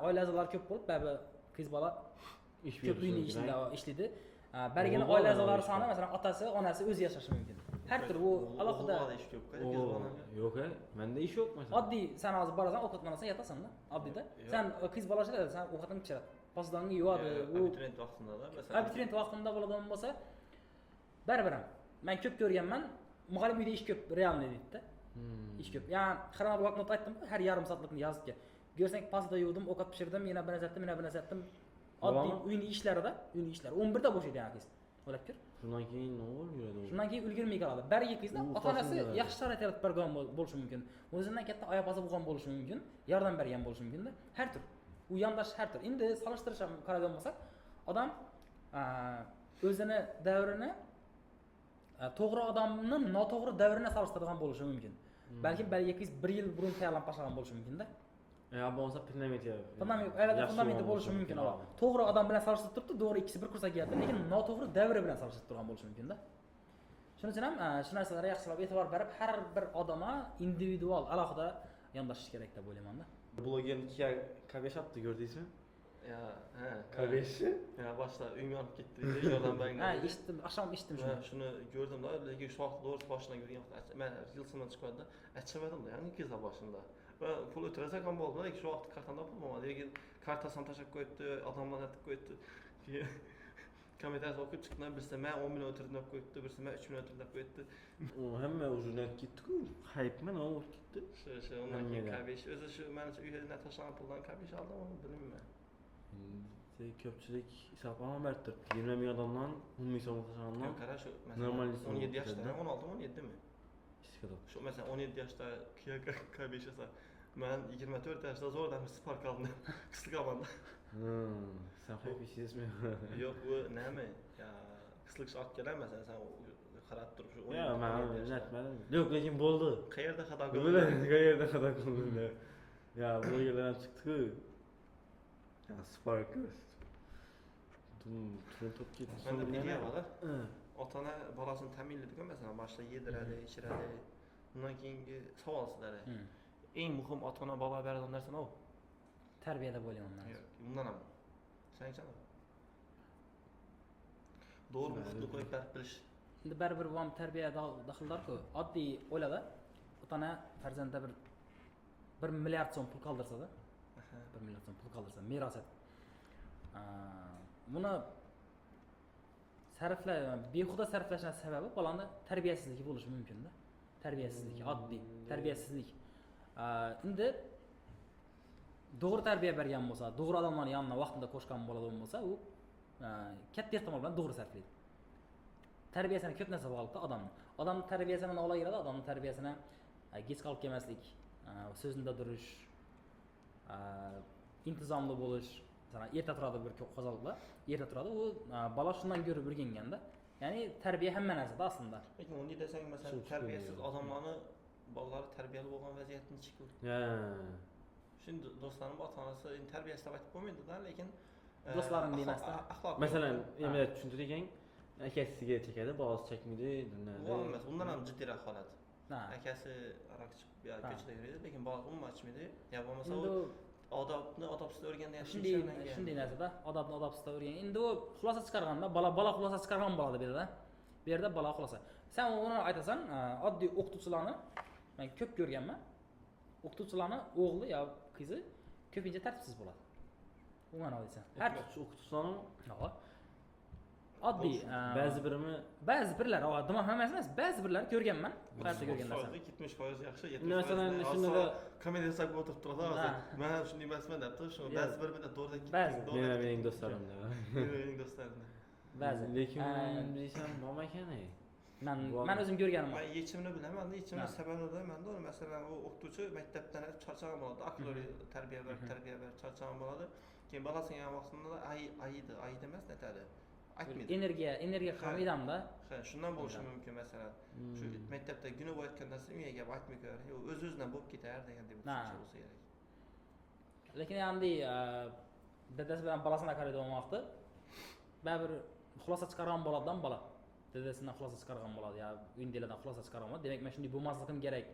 S2: oila a'zolari ko'p bo'lib, baribir qiz bola ko'p uyning ichida ishlaydi. Bargina oila a'zolari soni masalan otasi, onasi o'zi yashashi mumkin. Har tur bu alohida
S3: ish ko'p.
S1: Yo'q, menda ish yo'q masalan.
S2: Oddiy sen hozir borasan, ovqatlanasan, yotasan-da. Oddiyda. Sen qiz bola ishlaydi, sen ovqatni pishiradi. Postdangi yuvadi.
S3: Abituriyent vaqtida masalan.
S2: Abituriyent vaqtida bo'ladigan bo'lsa, baribir ham. Men ko'p ko'rganman, muallim uyda ish ko'p, realniy deydi-da. Ish ko'p. Ya'ni xarob bloknot aytdim, har yarim soatlikni yozibga. Ko'rsang pasta yuvdim, ovqat pishirdim, yana bir narsa etdim, Oddiy uyning ishlarida, 11 da bo'shaydi yana qiz. O'ylab ko'r.
S1: Shundan keyin nima yuradi?
S2: Shundan keyin ulgurmay qoladi. Barga qizni ota-onasi yaxshi sharoit yaratib bergan bo'lishi mumkin. O'zidan katta oyoqozi bo'lgan bo'lishi mumkin, yordam bergan bo'lishi mumkin-da. Har tur. U yondash har tur. Endi solishtirish ham qaragan bo'lsak, odam o'zini davrini to'g'ri odamni noto'g'ri davrini solishtirgan bo'lishi mumkin. Balki barga qiz 1 yil burun tayyorlanib boshlagan bo'lishi mumkin-da.
S1: Bo'lmasa
S2: fundamenti bo'lishi mumkin. To'g'ri odam bilan solishtirib turibdi, to'g'ri ikkisi bir kursga keldi, lekin noto'g'ri davri bilan solishtirib turgan bo'lishi mumkin-da. Shuning uchun ham shu narsalarga yaxshilab e'tibor berib, har bir odamga individual alohida yondashish kerak deb o'ylayman-da.
S1: Blogerga kabeshatni ko'rdingizmi?
S3: Ha.
S1: Kabeshi?
S3: Ya boshda uyim yonib ketdi, yordam bergan.
S2: Eshitdim, akşam eshitdim shuni.
S3: Shuni ko'rdim-da, lekin shu vaqt to'g'ri boshidan ko'rgan vaqt, men yilsimdan chiqadi-da, achchamadim-da, ya'ni kezda boshында. Va pul o'tirasak ham bo'ldi, lekin shu vaqt kartamda pul bo'lmadi. Lekin kartasini tashlab qo'yibdi, odamlar aytib qo'yibdi. Keyin kommentar o'qib chiqdim, birisi men 10 million o'tirdim deb qo'yibdi, birisi men 3 million o'tirdim deb qo'yibdi.
S1: U hamma o'zini ketdi-ku, hype-man o'tib ketdi.
S3: Shu undan keyin kabesh, o'zi shu menimcha uyda tashlagan puldan kabesh oldim, bilmayman.
S1: Ko'pchilik hisoblanib berdi. 20 ming odamdan 10 ming so'm tashlagandan.
S3: Yo'q, qara shu masalan 17 yoshda, 16 17 mi? Shu mesela 17 yaşda kabesh esa, men 24 yaşda zo'rdan spark oldim. Qislik olmanda.
S1: Sen qo'yibsizmi?
S3: Yo'q, bu nima? Ya, qislik olib kelar masalan, sen qarab turib shu 17.
S1: Yo'q, men aytmadim. Yo'q, lekin bo'ldi.
S3: Qayerda xato
S1: qildim? Qayerda xato qildim? Ya, bu yerdan ham chiqdi-ku. Ya, spark. Turuntib ketdi.
S3: Menda bir idea bor-da. Ota-ona bolasini ta'minlaydigan masalan, boshda yediradi, ichiradi. Undan keyingi savol sizlarga. Eng muhim ota-ona bola beradigan narsa nima?
S2: Tarbiya deb o'ylayman men.
S3: Yo'q, bundan ham. Sen aytsan. Doğru muhitni qo'yib berib bilish.
S2: Endi baribir bu ham tarbiya daxldor-ku. Oddiy o'ylada, ota-ona farzandga bir 1 milliard so'm pul qoldirsa-da, 1 milliard so'm pul qoldirsa, meros etib. Buni behuda sarflashning sababi bolani tarbiyasizligi bo'lishi mumkin-da. Tarbiyasizlik, oddiy tarbiyasizlik. Endi to'g'ri tarbiya bergan bo'lsa, to'g'ri odamlarning yonida vaqtida qo'shgan bo'ladigan bo'lsa, u katta ehtimol bilan to'g'ri sarflaydi. Tarbiyasini ko'p narsa bog'liqda odamni. Odamning tarbiyasini olaveradi, odamning tarbiyasini kech qolib kelmaslik, so'zida turish, intizomli bo'lish, masalan, erta turadi bir qo'zg'aliqlar, erta turadi, u bola shundan ko'rib o'rganganda. Ya'ni tarbiya hamma narsada aslında.
S3: Lekin uni desang, masalan, tarbiyasiz odamlarni bolalari tarbiyali bo'lgan vaziyatni chiqib. Şimdi do'stlarim ota-onasi tarbiyasi deb aytib bo'lmaydi-da, lekin
S2: do'stlarim demasdan.
S1: Masalan, emas tushuntiring, akasi sigaret chekadi, bolasi chekmaydi,
S3: emas, undan ham jiddiyroq holat. Akasi aroq ichib, ko'chada yuradi, lekin bolasi umuman ichmaydi. Ya bo'lmasa u odobni odobsiz o'rganda yaxshi
S2: shunday narsa-da, odobni odobsiz o'rgan. Endi u xulosa chiqarganda, bola xulosa chiqargan bo'ladi bu yerda. Bu yerda bola xulosa. Sen uni aytasan, oddiy o'qituvchilarni men ko'p ko'rganman. O'qituvchilarni o'g'li yo qizi ko'pincha tartibsiz bo'ladi. Umuman olsang. Har
S1: o'qituvchilarni
S2: oddiy ba'zi birlar, dimoq hammasi emas, ba'zi birlar ko'rganman. Barcha ko'rgan narsa.
S3: 70% yaxshi, 70%.
S1: Masalan, shunda
S3: komediya saqlab o'tirib turadi hozir. Men shunday emasman debdi, shu ba'zi bir bilan to'g'ri
S1: mening do'stlarim da.
S3: Mening do'stlarim.
S1: Ba'zi. Lekin desam, nima ekan?
S2: Men o'zim ko'rganim.
S3: Men yechimini bilaman, yechimni sababida menda masalan u o'qituvchi maktabdan charchagan bo'ladi, aqliy tarbiya berib charchagan bo'ladi. Keyin bolasining ham vaqtida ayidi emas, netadi. Aytmaydi.
S2: Energiya qolmaydimi-da?
S3: Ha, shundan bo'lishi mumkin masalan. Shu maktabda guni bo'layotgan narsa unga gap aytmay ko'rar, o'z-o'zidan bo'lib ketar degandek tushuncha bo'lsa kerak.
S2: Lekin endi dadasi bilan bolasini qaraydigan vaqti baribir xulosa chiqargan bo'ladidan bola. Dadasidan xulosa chiqargan bo'ladi, yo uyindalardan xulosa chiqargan bo'ladi. Demak, men shunday bo'lmasligim kerak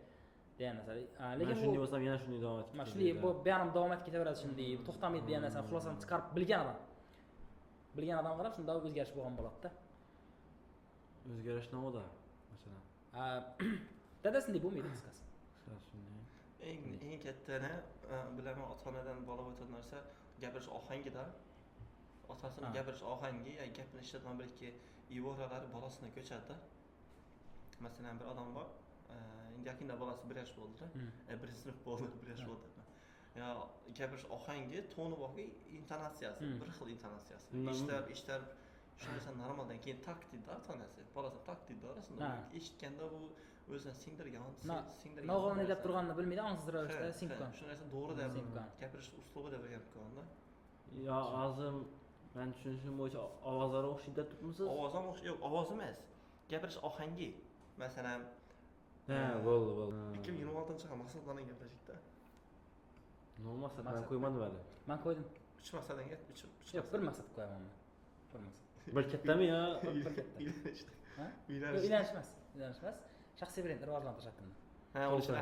S2: degan narsa. Lekin
S1: shunday bo'lsam yana shunday davom etib
S2: ketadi. Shunday bu ham davom etib ketaveradi shunday, to'xtamaydi degan narsani xulosani chiqarib bilgan odam qarab shunda o'zgarish bo'lgan bo'ladi-da.
S1: O'zgarish nimada? Masalan,
S2: dadasiday bo'lmaydi qisqasi.
S3: Eng kattani bilaman, ota-onadan bola o'tadigan narsa gapirish ohangida. Otasining gapirish ohangi, gapni ishlatgan bir ikki iboralari bolasini ko'chadi. Masalan, bir odam bor, endi yaqinda bolasi 1 yosh bo'ldi-da. 1-sinf bo'ldi, 1 yosh bo'ldi. Ya gapirish ohangi, toni borki, intonatsiyasi, bir xil intonatsiyasi. Eshitib, shunda sen normaldan keyin taqdidda ota-onasi, bolasini taqdidda orasida eshitganda bu o'zini singdirgan.
S2: No'g'rini deb turganini bilmaydi, ongsiz ravishda singdirgan.
S3: Shu narsa to'g'ri deb gapirish uslubi deb o'rganib
S1: yo, azim men tushunishim bo'yicha ovozlar o'xshaydi turibmisiz?
S3: Ovoz ham yo'q, ovoz emas. Gapirish ohangi. Masalan,
S1: bo'ldi.
S3: 2026-yil maqsadlarni gaplashdik-da.
S1: Maqsad men qo'ymadim hali.
S2: Men qo'ydim.
S3: 3 maqsaddan gap, 3.
S2: Yo'q, bir maqsad qo'yaman men. Bir maqsad.
S1: Bir kattami yo?
S2: Bir katta. Uylanish emas. Shaxsiy brendni rivojlantirish haqida.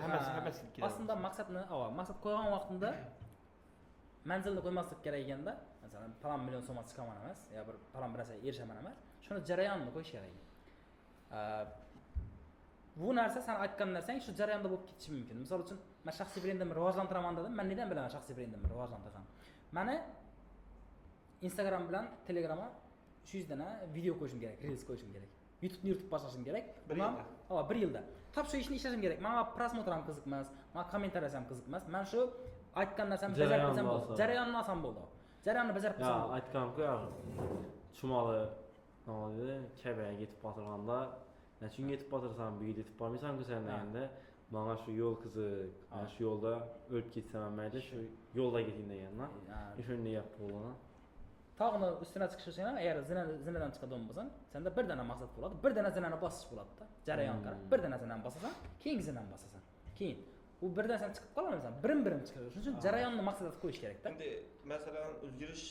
S3: Hammasi kerak.
S2: Aslında maqsad qo'ygan vaqtida manzilni qo'ymaslik kerak ekanda, masalan, falon million so'm chiqaman emas, yo bir falon bir narsaga erishaman emas, shuni jarayonni qo'yish kerak. Bu narsa sen aytgan narsang shu jarayonda bo'lib ketishi mumkin. Misol uchun, men shaxsiy brendimni rivojlantiraman dedim. Men nedan bilaman shaxsiy brendimni rivojlantirishni? Meni Instagram bilan Telegramga 300 dana video qo'yishim kerak, reels qo'yishim kerak. YouTube'ni yurtib boshlashim kerak. Bundan 1 yilda. Top shu ishni ishlashim kerak. Menga prosmotr ham qiziq emas, menga kommentariylar ham qiziq emas. Men shu aytgan narsamni bajarib bilsam bo'ldi. Jarayonni olsam bo'ldi. Jarayonni bajarib bilsam bo'ldi.
S1: Aytganku, chumoli noladi, Kabaga yetib borganda, nechun yetib borsan, bu yerga yetib bormaysan-ku sen deganda, menga shu yo'l qiziq, men shu yo'lda o'lib ketsam ham mayli, shu yo'lda keting deganman. Shunday gap bo'ldi.
S2: Tog'ni ustiga chiqish uchun ham agar zinadan chiqadigan bo'lsang, senda bir dana maqsad bo'ladi, bir dana zinani bosish bo'ladi-da. Jarayon qarab, bir dana zinani bosasan, keyingi zinani bosasan. Keyin u birdan sen chiqib qolmaysan, birim chiqadi. Shuning uchun jarayonni maqsad qilib qo'yish kerak-da.
S3: Endi masalan, o'zgarish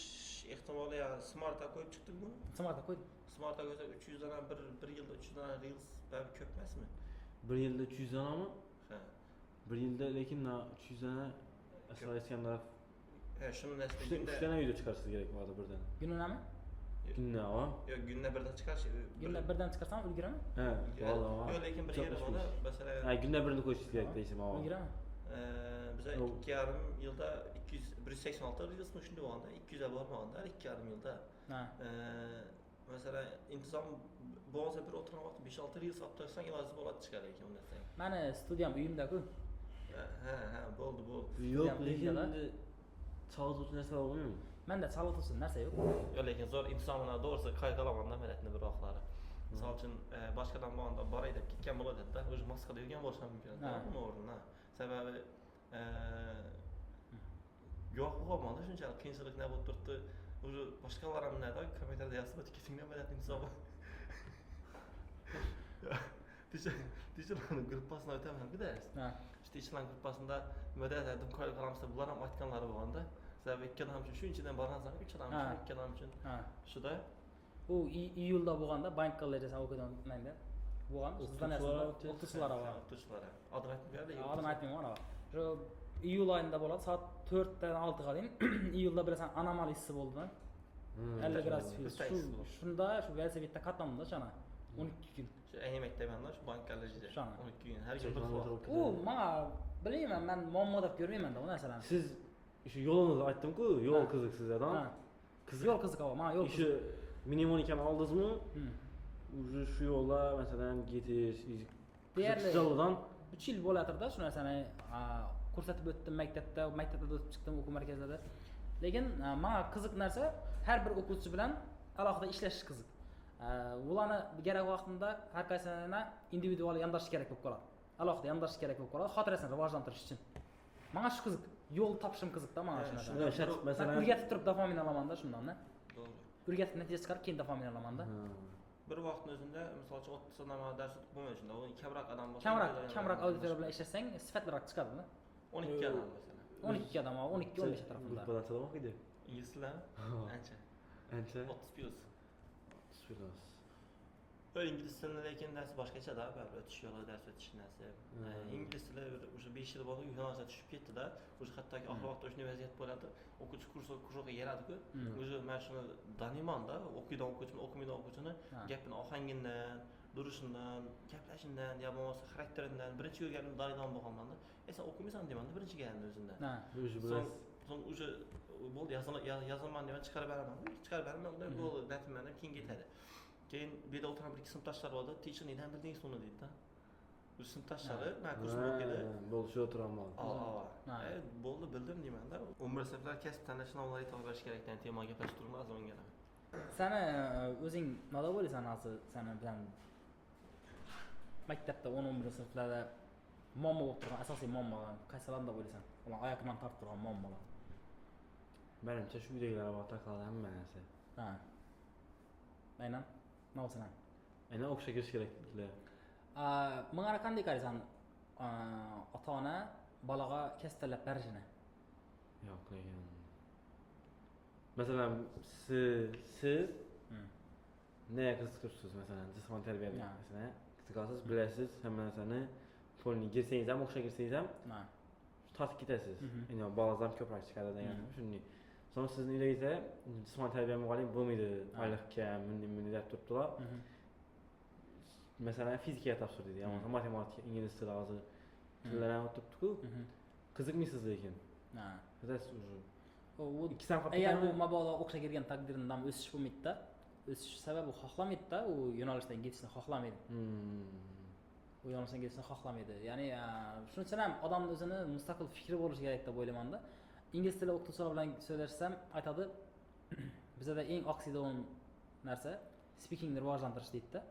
S3: ehtimoli ya smartga qo'yib chiqdik buni.
S2: Smartga qo'ydim.
S3: Smartga qo'ysa 300 dana bir yilda 300 dana reels baribir ko'p emasmi?
S1: 1 yilda 300 danami?
S3: Ha.
S1: 1 yilda lekin 300 dana asal aytganda
S3: shuni nasibingda
S1: 3 dana video chiqarishing kerak bo'ladi birdan.
S2: Kununami?
S1: Günne o.
S3: Yo'q, günde birden çıkar.
S2: Günde birden çıkarsam ulguraman?
S1: He,
S3: Yo'q,
S1: valla.
S3: lekin bir yeri bor. Mesela
S1: Ha, günde birini ko'chish kerak deysiz ama.
S2: Ulguraman.
S3: bize 2,5 yılda 186 yılsın shunday bo'lganda 200'e bormaganda 2,5 yılda.
S2: Ha.
S3: Mesela intizom bo'lsa bir o'tirgan vaqt 5-6 yil solib tursang iloji bo'ladi chiqar ekan unda sen.
S2: Mani studiyam uyimda-ku.
S3: Ha, bo'ldi.
S1: Yo'q,
S2: Studiyam
S1: lekin
S2: uyimda-da.
S1: endi chalg'ituvchi narsalar bo'lmaymi?
S2: Menda chalg'ituvchi narsa yo'q.
S3: Yo'q, lekin zo'r insonlar to'g'risi qaytalamanda millatni bir vaqtlari. Misol uchun boshqadan bo'lganda boray deb ketgan bo'ladi-da, o'zi Moskvada yurgan bo'lishi mumkin. Uni o'rnida. Sababi yo'q bo'lmadi, shunchalik qiyinchilik nima bo'lib turibdi. O'zi boshqalar ham nada kommentariyada yozib ketgan millatning hisobi. Teacherlarning gruppasini o'taman-ku-da.
S2: Ha.
S3: Teacherlarning gruppasida nima dedim, qalamsa bular ham aytganlari bo'lganda, sababi ikki odam uchun shunchadan borgansan, uch odam uchun, ikki odam uchun.
S2: Ha.
S3: Shuda
S2: U iyulda bo'lganda bank kollejida o'qiganmanda bo'lgan o'qituvchilar bor.
S3: O'qituvchilar. Odim aytib berdi.
S2: Odim aytmayman ana. Shu iyul oyida bo'ladi, soat 4 dan 6 ga deyim. Iyulda bilasan anomal issiq bo'ldi. 50 gradus. Shunda shu velosipedda qatnamda shana 12 kun.
S3: Shu ayni maktabimda shu bank kollejida 12 kun har kun bir xil.
S2: U menga bilmayman, men muammo deb ko'rmayman-da bu narsalarni.
S1: Siz shu yo'lini aytdim-ku, yo'l qiziq sizlardan.
S2: Yo'l qiziq ama, men yo'l
S1: qiziq. Mnemonikani oldingizmi? Уже shu yo'lda masalan ketish,
S2: deyarli
S1: jildan
S2: 3 yil bo'latirda shu narsani ko'rsatib o'tdim maktabda o'tib chiqdim o'quv markazida. Lekin menga qiziq narsa har bir o'quvchi bilan alohida ishlash qiziq. Ularni kerak vaqtida har qaysini individual yondashish kerak bo'lib qoladi. Alohida yondashish kerak bo'lib qoladi, xotirasini rivojlantirish uchun. Menga shu qiziq. Yo'l topishim qiziqda menga shu narsa. Masalan, o'rgatib turib dofamin olamanda shundan-da.
S3: To'g'ri.
S2: O'rgatib natija chiqarib keyin dofamin olamanda.
S3: Bir vaqtning o'zida misol uchun 30 sonama dars o'tib bo'lmaydi shunda. U kamroq odam bo'lsa,
S2: kamroq auditoriya bilan ishlasang sifatliroq chiqadi-da.
S3: 12 odam masalan.
S2: 12 odam, 12-15 atrofida.
S1: Gruppadan salom edi.
S3: Ingliz tili ancha.
S1: 30+. 30+.
S3: İngliz tilini lekin ders boshqacha-da, baribir o'tish yo'li, dars o'tish narsa. İngliz tili o'sha 5 yil bo'ldi, yo'nalishga tushib ketdi-da. O'sha hattoki oxir vaqtda shunday vaziyat bo'ladi. O'quvchi kursga keladi-ku. O'sha men shuni daniyman-da, o'qiydigan o'quvchini, o'qimaydigan o'quvchini gapini ohangidan, durishidan, gaplashishidan, yo bo'lmasa xarakteridan birinchi ko'rganim daniydan bo'lganman-da. Sen o'qimaysan deyman-da birinchi kelganda o'zingdan. So'ng o'sha bo'ldi, yozaman deb chiqarib beraman. Chiqarib beraman, unda bo'ldi, datimdan keyin ketadi. Keyin bir de o'tirgan bir ikki sinfdoshlar bo'ldi. Teacher neden bildingiz uni deydi-da. Bu sinfdoshlari men kursga o'qidi.
S1: Bo'ldi, shu o'tiraman.
S3: Bo'ldi, bildim deyman-da. 11 sinflar kasb tanlash sinovlariga tayyorlash kerakdan tema gaplashib turibmiz o'ngana.
S2: Seni o'zing nima bo'laysan hozir? Seni bilan maktabda 10-11 sinflarda muammo bo'lib turgan asosiy muammolar qaysilarida bo'laysan? Ular oyoqdan tortib turgan muammolar.
S1: Menimcha shu uydagilar bor taqladi hamma narsa.
S2: Ha. Aynan. Navsinan.
S1: Aynan o'qishga kirish kerak dedilar.
S2: Menga qanday qaraysan? Ota-ona bolaga kasb tanlab berishini.
S1: Yo'q, lekin masalan siz nega qiziqibsiz? Masalan, jismoniy tarbiyaga masalan qiziqasiz, bilasiz, hamma narsani qo'lni girsangiz ham, o'qishga kirsangiz ham tortib ketasiz. Endi bolangizdan ko'proq chiqadi degan shunday. So'ng sizni uyingizda jismoniy tarbiya muallimi bo'lmaydi, oylik kam, bunday deb turibdilar. Masalan, fizikaga topshirdik, yoki matematika, ingliz tili hozir tillardan o'tibdi-ku. Qiziqmaysiz lekin. Ha. Bilasiz уже.
S2: U ikki sanat agar bu mabodo o'qishga kirgan taqdirda o'sish bo'lmaydi-da. O'sish sababi xohlamaydi-da, u yo'nalishdan ketishni xohlamaydi. U yo'nalishdan ketishni xohlamaydi. Ya'ni shuning uchun ham odamning o'zini mustaqil fikri bo'lishi kerak deb o'ylayman-da. İngliz tili o'qituvchilar bilan so'zlashsam aytadi, bizda eng oqsaydigan narsa speakingni rivojlantirish deydi-da.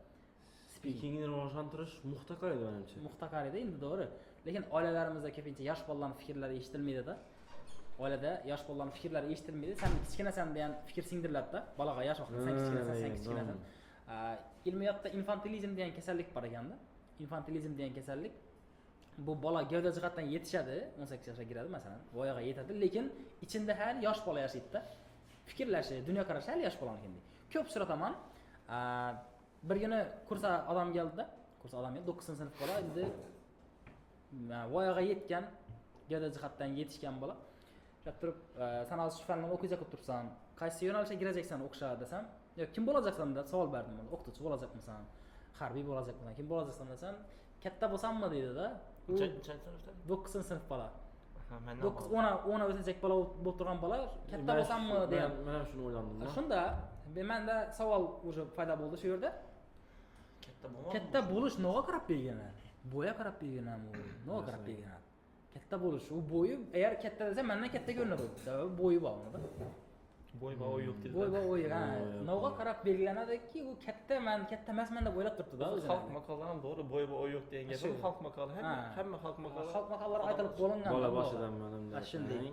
S1: Speakingni rivojlantirish muhtaqar edi menimcha.
S2: Muhtaqar edi, endi to'g'ri. Lekin oilalarimizda ko'pincha yosh bolalarning fikrlari eshitilmaydi-da. Oilada yosh bolalarning fikrlari eshitilmaydi. Sen kichkinasan degan fikr singdiriladi-da. Bolaga yosh vaqtida sen kichkinasan, sen kichkinasan. Ilmiyotda infantilizm degan kasallik bor ekan-da. Infantilizm degan kasallik bu bola gavda jihatdan yetishadi, 18 yoshga kiradi masalan, voyaga yetadi, lekin ichida hali yosh bola yashaydi-da. Fikrlashi, dunyoqarashi hali yosh bolanikidek. Ko'p uchrataman. Bir kuni kursa odam keldi-da, 9-sinf bola, endi voyaga yetgan, gavda jihatdan yetishgan bola. Shunday turib, sen hozir shu fanni o'qiysan, turibsan, qaysi yo'nalishga kirajaksan o'qishga desam, Yo'q, kim bo'lajaksan deb savol berdim men. O'qituvchi bo'lajakmisan, harbiy bo'lajakmisan, kim bo'lajaksan desam, katta bo'lsammi deydi-da. U 9-sinf bola.
S3: Ha, men
S2: 10 o'tacak bola bo'lib turgan bola katta bo'lsammi degan.
S1: Men ham shuni o'ylandim.
S2: Shunda menda savol уже paydo bo'ldi shu yerda. Katta bo'lish nega qarab belgilanadi? Bo'ya qarab belgilanadi u. Nega qarab belgilanadi? Katta bo'lish, u bo'yi, agar katta desa mendan katta ko'rinadi. Sababi bo'yi bor unda.
S3: Bo'y va o'y yo'q dedi.
S2: Bo'y va o'y, ha. Nega qarab belgilanadiki, u katta emasman deb o'ylab turibdi-da o'zi.
S3: Xalq maqollari ham to'g'ri, bo'y va o'y yo'q degan gap. Xalq maqoli, hamma xalq maqoli.
S2: Xalq maqollari aytilib bo'lingan.
S1: Bola boshidan mana
S2: shunday.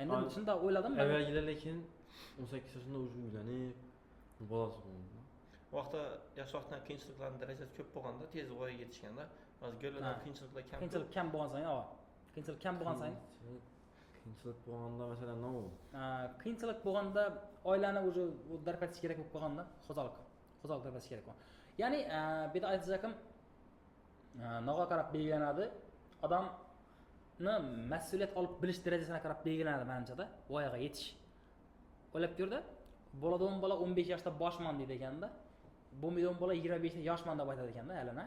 S2: Endi shunda o'yladim men.
S1: Avvalgilar lekin 18 yoshida o'zi uylanib, bolasi bo'ldi.
S3: Vaqtda yosh vaqtdan qiyinchiliklarning darajasi ko'p bo'lganda, tez voyaga yetishganda, hozir go'rlardan qiyinchiliklar kam.
S2: Qiyinchilik kam bo'lgan sayin, qiyinchilik kam bo'lgan sayin.
S1: Qiyinchilik bo'lganda masalan nima u?
S2: Qiyinchilik bo'lganda oilani o'zi darpatish kerak bo'lib qolganda, xo'jalik darpatish kerak bo'lgan. Ya'ni bu yerda aytishim, nega qarab belgilanadi? Odamni mas'uliyat olib bilish darajasiga qarab belgilanadi menimcha-da, voyaga yetish. O'ylab ko'rdi? Boladan bola 15 yoshda boshman deydi ekanda. Bo'lmaydigan bola 25 yoshman deb aytadi ekanda, halina.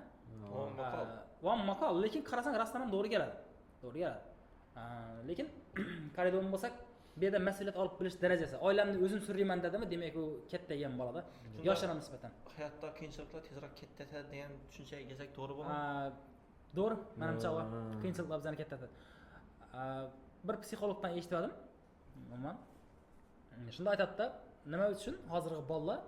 S2: Va maqol, lekin qarasang rostdan ham to'g'ri keladi. Lekin qaraydigan bo'lsak, bu yerda mas'uliyat olib bilish darajasi. Oilamni o'zim surayman dedimi, demak u katta ekan bolada. Yoshlarga nisbatan.
S3: Hayotda qiyinchiliklar tezroq ketadi degan tushunchaga kelsak to'g'ri bo'ladimi?
S2: To'g'ri, menimcha qiyinchiliklar bizani ketadi. Bir psixologdan eshitdim. Umuman. Shunda aytadi-da, nima uchun hozirgi bolalar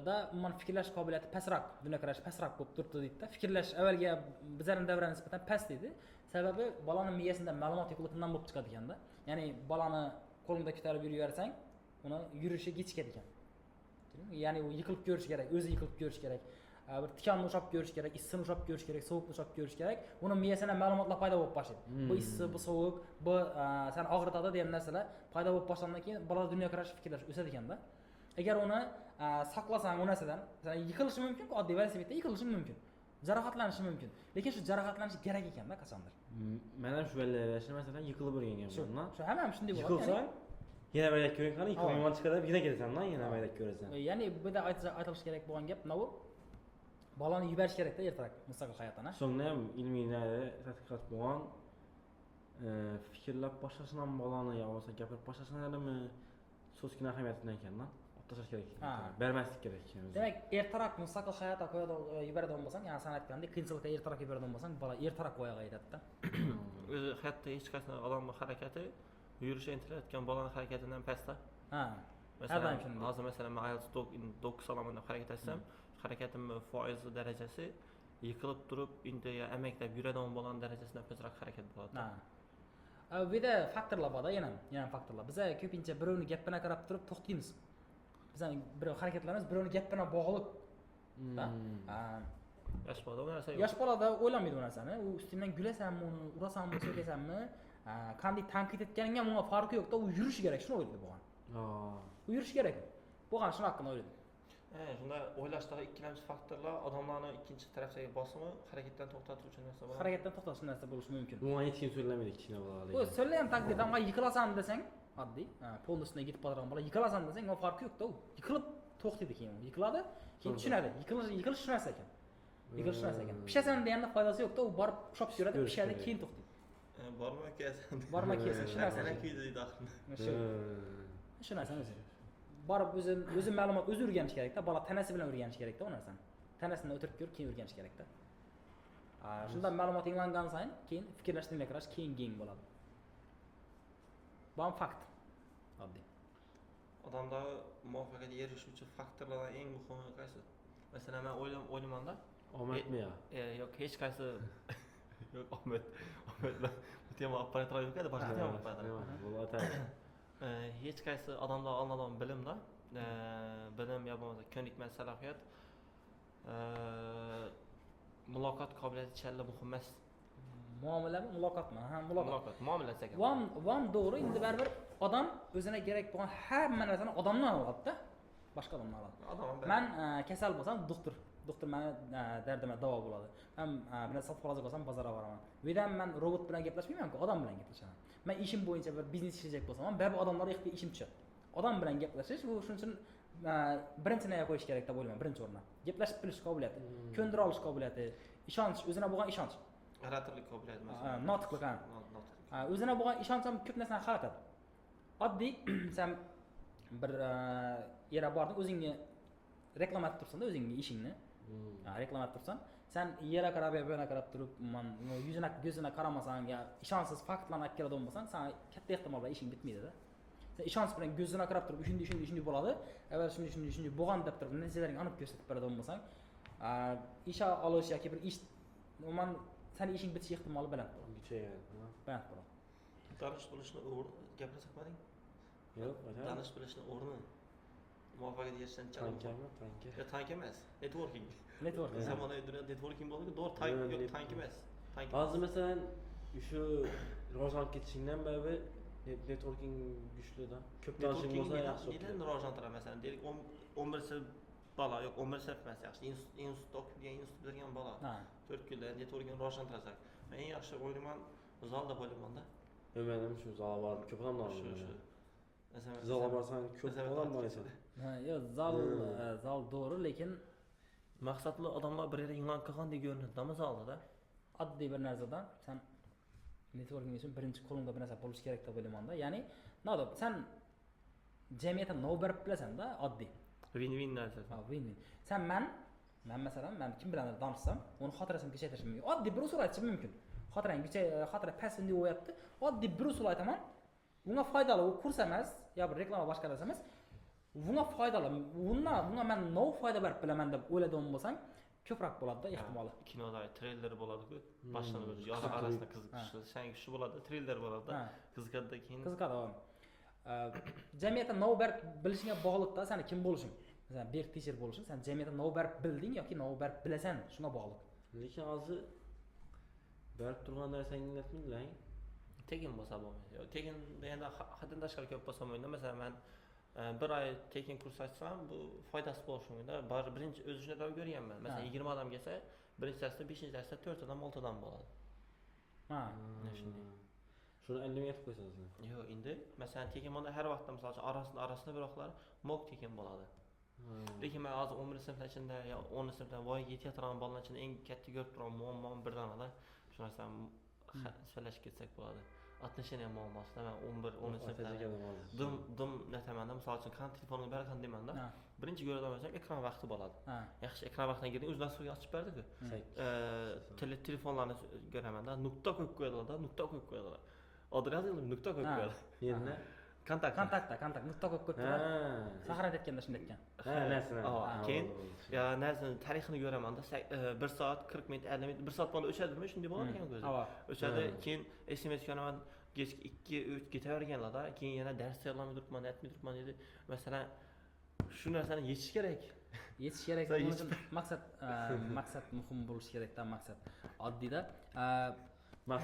S2: da umuman fikrlash qobiliyati pastroq, dunyoqarashi pastroq bo'lib turibdi deydi-da. Fikrlash avvalga bizlarning davrga nisbatan past deydi. Sababi bolaning miyasida ma'lumot yo'qligidan bo'lib chiqadi ekanda. Ya'ni bolani qo'lingda ko'tarib yuraversang, uni yurishi kechikadi ekan. Ya'ni u yiqilib ko'rish kerak, o'zi yiqilib ko'rish kerak. Bir tikonni ushab ko'rish kerak, issini ushab ko'rish kerak, sovuqni ushab ko'rish kerak. Uni miyasida ma'lumotlar paydo bo'lib boshlaydi. Bu issi, bu sovuq, bu seni og'ritadi degan narsalar paydo bo'lib boshlangandan keyin bola dunyoqarashi fikrlash o'sadi ekanda. Agar uni saqlasang u narsadan, masalan, yiqilishi mumkin, oddiy velosipedda yiqilishi mumkin. Jarohatlanishi mumkin. Lekin shu jarohatlanish kerak ekan-da qachondir.
S1: Men ham shu velosipedda masalan yiqilib o'rganganman.
S2: Shu ham shunday bo'ladi.
S1: Yiqilsang, yana bayrak ko'ring qani, yiqilmayman chiqadi, yana ketasan-da, yana bayrak ko'rasan.
S2: Ya'ni bu yerda aytilish kerak bo'lgan gap nima? Bolani yubarish kerak-da ertaroq mustaqil hayotdan.
S1: So'ngra ham ilmiy tadqiqot bo'lgan, fikrlab boshlasin ham bolani yo bo'lmasa gapirib boshlasinlarmi, so'zgina ahamiyatini ekan-da. Tashlash kerak. Bermaslik kerak ekan.
S2: Demak, ertaroq mustaqil hayotga yuboradigan bo'lsang, ya'ni san aytgandek, qiyinchilikka ertaroq yuboradigan bo'lsang, bola ertaroq voyaga yetadi-da.
S3: O'zi hayotda hech qaysi odamning harakati yurishga intilayotgan bolaning harakatidan pastda. Masalan, hozir masalan men IELTS 9 olaman deb harakat etsam, harakatimni foizi darajasi yiqilib turib, endi amaklab yuradigan bolaning darajasidan pastroq harakat bo'ladi.
S2: Bu yerda faktorlar bor-da, yana faktorlar. Biz ko'pincha birovni gapini qarab turib to'xtaymiz. Bizning birov harakatlarimiz birovni gap bilan bog'liq.
S3: Yosh bolada bu narsa yo'q.
S2: Yosh bolada o'ylamaydi bu narsani. U ustimdan gulasanmi, uni urasanmi, so'kasanmi, qanday tanqid etganingga unga farqi yo'q-da, u yurishi kerak, shuni o'ylaydi bo'lgan. U yurishi kerak. Bo'lgan shuni haqida o'ylaydi.
S3: Shunda o'ylashdagi ikkilamchi faktorlar odamlarni ikkinchi tarafdagi bosimi harakatdan to'xtatuvchi narsa bo'ladi.
S2: Harakatdan to'xtatuvchi narsa bo'lishi mumkin.
S1: Bunga hech kim so'zlamaydi kichkina bolalar.
S2: U so'zlagan taqdirda unga yiqilasan desang, oddiy, polnisdan ketib qoladigan bola yiqilasan desang, unga farqi yo'q-da u. Yiqilib to'xtaydi keyin u. Yiqiladi, keyin tushunadi. Yiqilish shu narsa ekan. Yiqilish shu narsa ekan. Pishasan deganda foydasi yo'q-da, u borib ushab yuradi, pishadi, keyin to'xtaydi.
S3: Borma kelsan.
S2: Borma kelsan, shu narsa.
S3: Deydi oxirida.
S2: Shu narsa o'zi. Borib o'zi ma'lumot o'zi o'rganish kerak-da, bola tanasi bilan o'rganish kerak-da u narsani. Tanasidan o'tirib ko'rib, keyin o'rganish kerak-da. Shundan ma'lumot yanglangan sayin keyin fikrlash dinlaqarash keng bo'ladi. Bu ham fakt. Oddiy.
S3: Odamda muvaffaqiyatga erishuvchi faktorlardan eng muhimi qaysi? Masalan, men o'ylaymanda,
S1: omadmi yo?
S3: Yo'q, hech qaysi yo'q, omad. Bu tema operator yo'q-da, boshqa tema operator.
S1: Bo'ladi.
S3: Hech qaysi odamlar olinadigan bilimda, bilim yo bo'lmasa ko'nikma, salohiyat, muloqot qobiliyati challa muhim emas.
S2: Muomalami, muloqotmi? Ha, muloqot.
S3: Muomalat ekan.
S2: Vam to'g'ri, endi baribir odam o'zine kerak bo'lgan hamma narsani odamdan oladi-da. Boshqa odamdan oladi. Men kasal bo'lsam, doktor meni dardimga davo bo'ladi. Men bir sotib olajak bo'lsam, bozorga boraman. Bu yerda men robot bilan gaplashmayman-ku, odam bilan gaplashaman. Men ishim bo'yicha bir biznes ishlayajak bo'lsam, baribir odamlarga ishim tushadi. Odam bilan gaplashish bu shuning uchun birinchi nega qo'yish kerak deb o'ylayman, birinchi o'rinda. Gaplashib bilish qobiliyati, ko'ndira olish qobiliyati, ishonch, o'zina bo'lgan ishonch.
S3: Oratorlik qobiliyati masalan.
S2: Notiqlik ham. O'zina bo'lgan ishonch ham ko'p narsani hal etadi. Oddiy sen bir yere bording, o'zingni reklama qilib tursan-da, o'zingni ishingni. Reklama qilib tursan, sen yere qarab, bu yerga qarab turib, yuzina ko'zina qaramasang, ya ishonchsiz faktlarni olib keladigan bo'lsang, sen katta ehtimol bilan ishing bitmaydi-da. Sen ishonch bilan ko'zina qarab turib, shunday bo'ladi, avval shunday bo'lgan deb turib, natijalarga aniq ko'rsatib beradigan bo'lsang, ish olish yoki bir ish umuman sen ishing bitish ehtimoli baland bo'ladi. Baland bo'ladi.
S3: Tanish bilishni o'rni gapirsak bo'lading?
S1: Yo'q,
S3: tanish bilishni o'rni muvaffaqiyatga erishishdan tank tank emas, networking. Zamonaviy dunyoda networking bo'ladi, to'g'ri tank emas.
S1: Hozir masalan shu rivojlanib ketishingdan beri networking kuchlidan ko'p tanishing bo'lsa yaxshi.
S3: Neden rivojlantiradi masalan? Deylik 11 bola, yo'q 11 sinf emas, yaxshi institutda o'qigan, institut bitirgan bola. 4 yilda networking rivojlantirsak. Men eng yaxshi o'ylayman, zalda bo'laman-da.
S1: Men ham shu zalga borib ko'p odamlar
S3: shu.
S1: Zalga borsan ko'p odam bor ekan.
S2: Yo'q, zal to'g'ri, lekin
S3: maqsadli odamlar bir yerga yig'ilib qolgandek ko'rinadi, zalda.
S2: Oddiy bir narsadan sen networking uchun birinchi qo'lingda bir narsa bo'lishi kerak deb o'ylayman-da. Ya'ni, nodab sen jamiyatda nov berib bilasan-da, oddiy.
S3: Win-win narsa.
S2: Win-win. Sen men masalan, men kim bilan tanishsam, uni xotirasini kuchaytirishim mumkin. Oddiy bir usul aytishim mumkin. Xotira pasivni o'yatdi. Oddiy bir usul aytaman. Bunga foydali u kurs emas, yo bir reklama boshqa narsa emas. Bunga foydali. Bunga men nov foyda berib bilaman deb o'yladim bo'lsang, ko'proq bo'ladi-da ehtimoli.
S3: Kinoda treyler bo'ladi-ku. Boshdan bir yoz arasida qiziqish, sanki shu bo'ladi, treyler bo'ladi-da. Qiziqadi keyin.
S2: Qiziqadi. Jamiyatda nov berib bilishingga bog'liq-da, sen kim bo'lishing. Masalan, bir teacher bo'lishing, sen jamiyatda nov berib bilding yoki nov berib bilasan, shunga bog'liq.
S1: Lekin hozir berib turgan narsangni aytmaydilar.
S3: Tekin bo'lsa bo'lmaydi. Yo'q, tekin deganda haddan tashqari ko'p bo'lsa bo'lmaydi. Masalan, men bir oy tekin kurs ochsam, bu foydasi bo'lishi mumkin-da. Bari birinchi o'z ishini deb ko'rganman. Masalan, 20 odam kelsa, birinchi darsda, 5-darsda 4 odam, 6 odam bo'ladi. Shunday.
S1: Shuni ilmiy aytib qo'ysangiz.
S3: Yo'q, endi masalan, tekin bo'lsa har vaqtda misol uchun orasida bir vaqtlar mock tekin bo'ladi. Lekin men hozir 11 sinflar ichida yo 10 sinfdan voyaga yetayotgan bolalar ichida eng katta ko'rib turgan muammo bir donada shu narsani so'zlashib ketsak bo'ladi. Отношение muammosida men 11 sinfda dim natamanda misol uchun kan telefonga barakan demanda. Birinchi ko'radigan bo'lsam ekran vaqti bo'ladi. Yaxshi ekran vaqtidan keyin o'z nasiga ochib berdi-ku. Telefonlarni ko'ramanda nuqta qo'yib qo'yadilar-da, nuqta qo'yib qo'yadilar. Odrazilni nuqta qo'yib qo'yadi.
S1: Endi
S2: kontakt nuqta qo'yib qo'yibdilar. Sahrat aytganda shunday ekan.
S3: Keyin ya narsani tarixini ko'ramanda 1 soat 40 minut 50 minut 1 soat bo'lib o'chadimi? Shunday bo'ladi ekan ko'zi. O'chadi, keyin SMS ko'raman, kechki 2-3 ketaverganlarda, keyin yana dars tayyorlamay turibman, aytmay turibman dedi. Masalan, shu narsani yechish kerak.
S2: Yetish kerak. Maqsad muhim bo'lishi kerak-da, maqsad. Oddiyda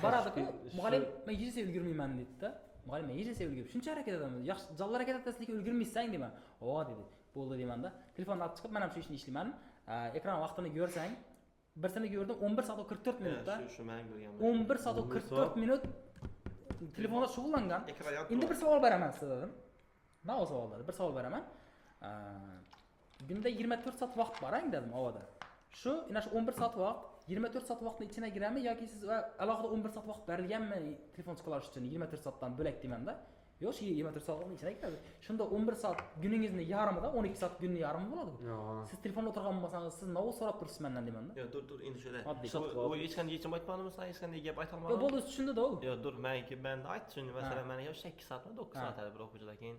S2: boradi-ku, muallim men yechishga ulgurmayman dedi-da. Muallim men yechishga ulgurib, shuncha harakat etaman. Yaxshi jallar harakat etasiz, lekin ulgurmaysan deyman. Dedi. Bo'ldi deymanda. Telefonni olib chiqib, men ham shu ishni ishlayman. Ekran vaqtini ko'rsang, birsini ko'rdim 11 soat 44 minutda.
S3: Shu men ko'rganman.
S2: 11 soat 44 minut telefonda shug'ullangan. Endi bir savol beraman sizga dedim. Nima savollar? Bir savol beraman. Kunda 24 soat vaqt bor dedim avvada. Shu, ana shu 11 soat vaqt 24 soat vaqtning ichine girami yoki siz alohida 11 soat vaqt berilganmi telefon chiqarish uchun 24 soatdan bo'lak demanda? Yo'q, shu 24 soatning ichine kiradi. Shunda 11 soat kuningizni yarmida 12 soat kunni yarmi bo'ladi-ku. Siz telefonda o'tirgan bo'lsangiz, siz nima so'rab turibsiz mendan demanda?
S3: Yo'q, dur, endi shunda. U hech qanday yechim aytmadimmi, sen hech qanday gap ayta olmading?
S2: Yo'q, bo'ldi, tushundida u.
S3: Yo'q, dur, men aytdim, masalan, men 8 soatmi, 9 soat edi bir o'quvchidan keyin.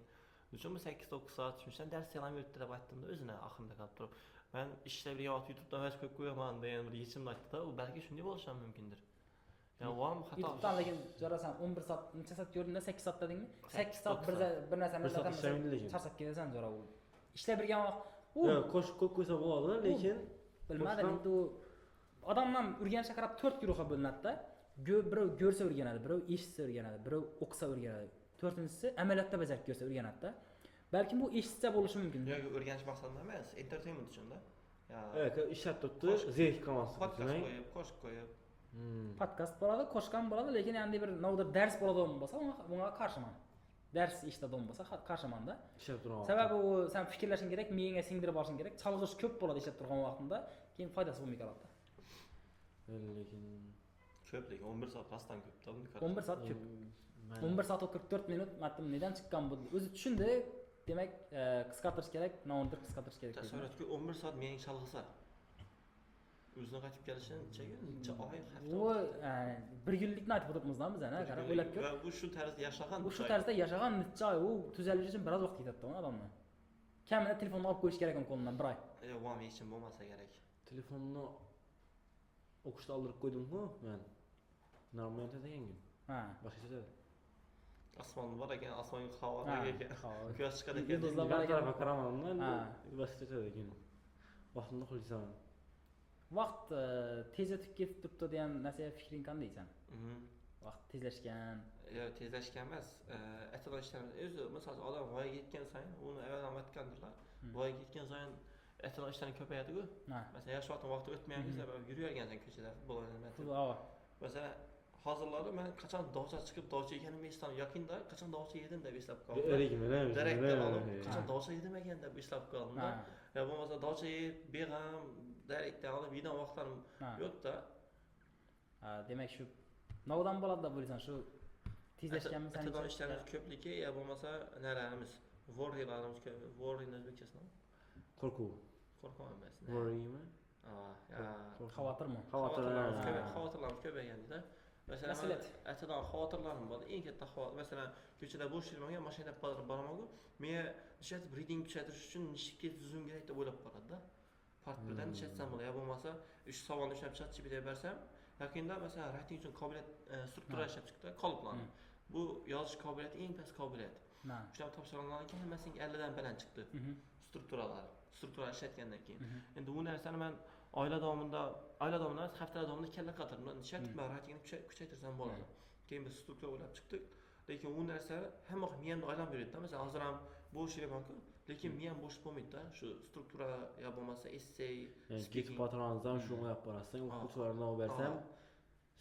S3: Uchunmi 8-9 soat shundan dars yalam yurtdi deb aytdim-da, o'zini oxirida qolib turib. Men ishlab yotib YouTube'dan vaqt qo'yib qo'yaman degan bir yechimni aytdi-da, u balki shunday bo'lishi ham mumkindir. Ya vam xato.
S2: YouTube'dan lekin jo'rasan 11 soat, necha soat ko'rdingda 8 soat dedingmi? 8 soat bir narsani charchab ketasan jo'ra u. Ishlab birgan vaqt u
S1: qo'shib qo'ysa bo'ladi, lekin
S2: bilmadim, endi u odamdan o'rganishga qarab 4 guruhga bo'linadi-da. Birov ko'rsa o'rganadi, birov eshitsa o'rganadi, birov o'qisa o'rganadi. 4-inchisi amaliyotda bajarib ko'rsa o'rganadi-da. Balkim bu eshitsa bo'lishi mumkin.
S3: Yo'q, o'rganish maqsadida emas, entertainment uchun-da.
S1: Ishlab turibdi, zerikib qolmaslik
S3: uchun. Podkast qo'yib, qo'shiq qo'yib.
S2: Podkast bo'ladi, qo'shgan bo'ladi, lekin endi bir navda dars bo'ladigan bo'lsa, bunga qarshiman. ders eshitadigan bo'lsa qarshimanda.
S1: Ishlab turgan.
S2: Sababi u sen fikrlashing kerak, miyangga singdirib olishing kerak. Chalg'ish ko'p bo'ladi ishlab turgan vaqtida, keyin foydasi bo'lmay qoladi.
S1: Lekin
S3: ko'p, lekin 11 soat rostdan ko'p-da buni.
S2: 11 soat ko'p. 11 soat 44 minut matn nedan chiqqan bu? O'zi tushundi. Demak, qisqartirish kerak, nodir qisqartirish kerak.
S3: Tasavvuratga 11 soat mening chalg'isa. O'zini qaytib kelishini necha oy, hafta.
S2: Bu bir yillikni aytib o'tiribmiz-da biz ana, qarab o'ylab ko'r.
S3: Va bu shu tarzda yashagan.
S2: Bu shu tarzda yashagan necha oy, u tuzalish uchun biroz vaqt ketadi odamni. Kamida telefonni olib qo'yish kerak qo'lidan bir oy.
S3: Yo'q, bu ham hech kim bo'lmasa kerak.
S1: Telefonni o'qishda oldirib qo'ydim-ku men. Normal ekan. Ha, boshqa dedi.
S3: Osmon bor ekan, osmonga havoga ekan. Quyosh chiqadi ekan.
S2: Yulduzlar bor ekan.
S1: Qaramanman. Boshqa dedi ekan. Vaqtimni qo'ysaman.
S2: Vaqt tezlatib ketib turibdi degan narsaga fikring qanday san? Vaqt tezlashgan.
S3: Yo'q, tezlashgan emas. Aytadigan ishlarimiz o'zi, masalan, odam voyaga yetgan sayin, uni avvaldan aytgandirlar. Voyaga yetgan sayin aytadigan ishlarning ko'payadi-ku. Masalan, yosh vaqtim vaqti o'tmaganligi sabab yuravergansan ko'chada futbol o'ynab. Masalan, hozirlari men qachon dovcha chiqib dovcha ekanimni esladim, yokinda qachon dovcha yedim deb eslab qoldim. Direktdan olib qachon dovcha yedim ekan deb eslab qoldim-da. Ya bo'lmasa dovcha yeb, beg'am direktdan olib yegan vaqtlarim yo'q-da.
S2: Demak shu novdan bo'ladi deb o'ylaysan, shu tezlashganmi sen?
S3: Aytadigan ishlarimiz ko'pligi, ya bo'lmasa nalarimiz, worrylarimiz ko'p. Worry o'zbekchasi nima?
S1: Qo'rquv.
S3: Qo'rquv emas.
S1: Worrymi?
S2: Xavotirmi?
S3: Xavotirlarimiz ko'payganda. Masalan, aytadigan xavotirlarim bor. Eng katta xavotir, masalan, ko'chada bo'sh yurmagan, mashinada boraman-ku, men nishat breathing kuchaytirish uchun nishga tuzum kerak deb o'ylab qoladi-da. Part birdan nishatsam bo'ladi, ya bo'lmasa, shu savolni ishlab ChatGPT bersam, yaqinda masalan, writing uchun qobiliyat struktura ishlab chiqdi, qoliplarni. Bu yozish qobiliyati eng past qobiliyat. Shular topshiriqlardan keyin hammasining 50 dan baland chiqdi. Struktura ishlatgandan keyin. Endi bu narsani men oila davomida emas, haftalar davomida kalla qatirman, nishat bilan writingni kuchaytirsam bo'ladi. Keyin biz struktura o'ylab chiqdik. Lekin u narsa hamma miyamda aylanib yuradi-da. Masalan, hozir ham bo'sh yuraman-ku, lekin miyam bo'sh bo'lmaydi-da. Shu struktura yo bo'lmasa essay,
S1: speaking patronizdan shu qo'yib borasizlar, o'quvchilarga olib bersam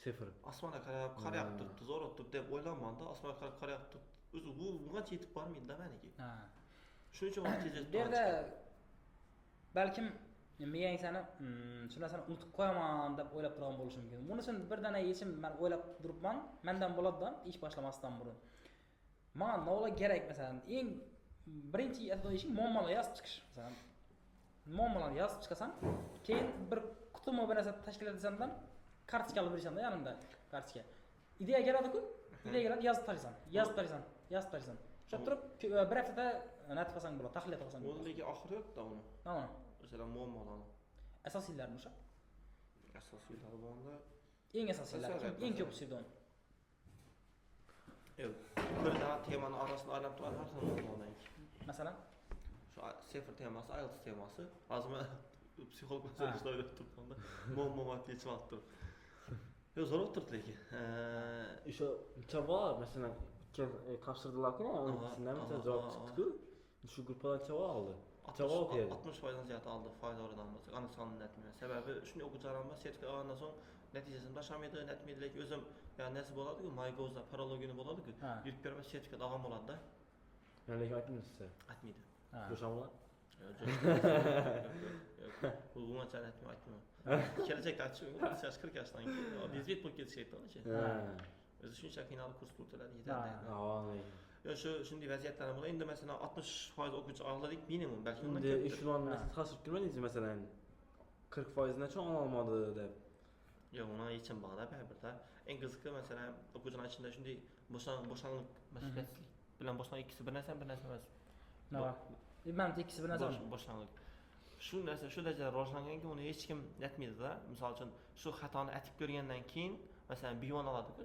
S1: 0.
S3: Osmonga qarab turibdi, zo'r turibdi deb o'ylayman-da. Osmonga qarab turibdi. O'zi bu bungacha yetib bormaydi-da meniki. Shuning uchun vaqt tezlashib
S2: bu yerda balkim miyang seni shu narsani unutib qo'yaman deb o'ylab turgan bo'lishi mumkin. Buni uchun bir dana yechim men o'ylab turibman. Mendan bo'ladi-da, ish boshlamasdan burun. Menga nima kerak, masalan, eng birinchi aytadigan ishing muammolar yozib chiqish. Masalan, muammolarni yozib chiqasan, keyin bir qutimi bir narsa tashkil etasandan kartochkani berishanda yanimda kartochka. Ideya keladi-ku, ideya keladi, yozib tashlaysan. Shu turib bir haftada natija olsang bo'ladi, tahlil qilsang bo'ladi.
S3: O'zligi oxiri yo'q-da uni.
S2: Mana.
S3: Masalan, muammolarni.
S2: Asosiylarmi o'sha?
S3: Asosiylari bo'lganda
S2: eng asosiylar, eng ko'p sevdim.
S3: Yo'q, bir daha temani orasida aylab turgan har xil muammolar.
S2: Masalan,
S3: shu sıfır teması, IELTS teması. Hozir men psixolog bilan ishlab turibman-da. Muammolarni yechib olib. Yo'q, zo'r o'tirdi lekin.
S1: O'sha javob, masalan, topshirdilar-ku, undan javob chiqdi-ku. Shu gruppadan javob oldi. Javob berdi.
S3: 60% ziyod oldi foyda o'rnidan bo'lsa, ana sonini netmayman. Sababi shunday o'quvchilarim bor, sertifikat olgandan so'ng natijasini tashlamaydi, netmaydi, lekin o'zim yani nasi bo'ladi-ku, MyGo'da paralogini bo'ladi-ku, yurib berib sertifikat olgan bo'ladi-da.
S1: Lekin aytmaydi sizga.
S3: Aytmaydi.
S1: Jo'shamlar?
S3: Yo'q. Bu bungacha aytmayman. Kelajakda aytishim, 40 yoshdan keyin bezbet bo'lib ketishaydi-chi. O'zi shuncha qiynalib kurs kurtiladi, yetadi. Yo shunday vaziyatlar bo'ladi. Endi masalan 60% o'quvchi oldik minimum, balki undan
S1: ko'p. Endi ishlarni tasavvur qilmadingiz, masalan 40% nacha olmadi deb.
S3: Yo'q, uni yechim borda baribirda. Eng qiziqi masalan o'quvchilar ichida shunday bo'shanlik mas'uliyatlik bilan boshqa ikkisi bir narsa emas.
S2: Nima? Menimcha ikkisi bir narsa.
S3: Boshlanlik. Shu narsa shu darajada rivojlanganki, uni hech kim yetmaydi-da. Misol uchun shu xatoni aytib ko'rgandan keyin masalan B1 oladi-ku,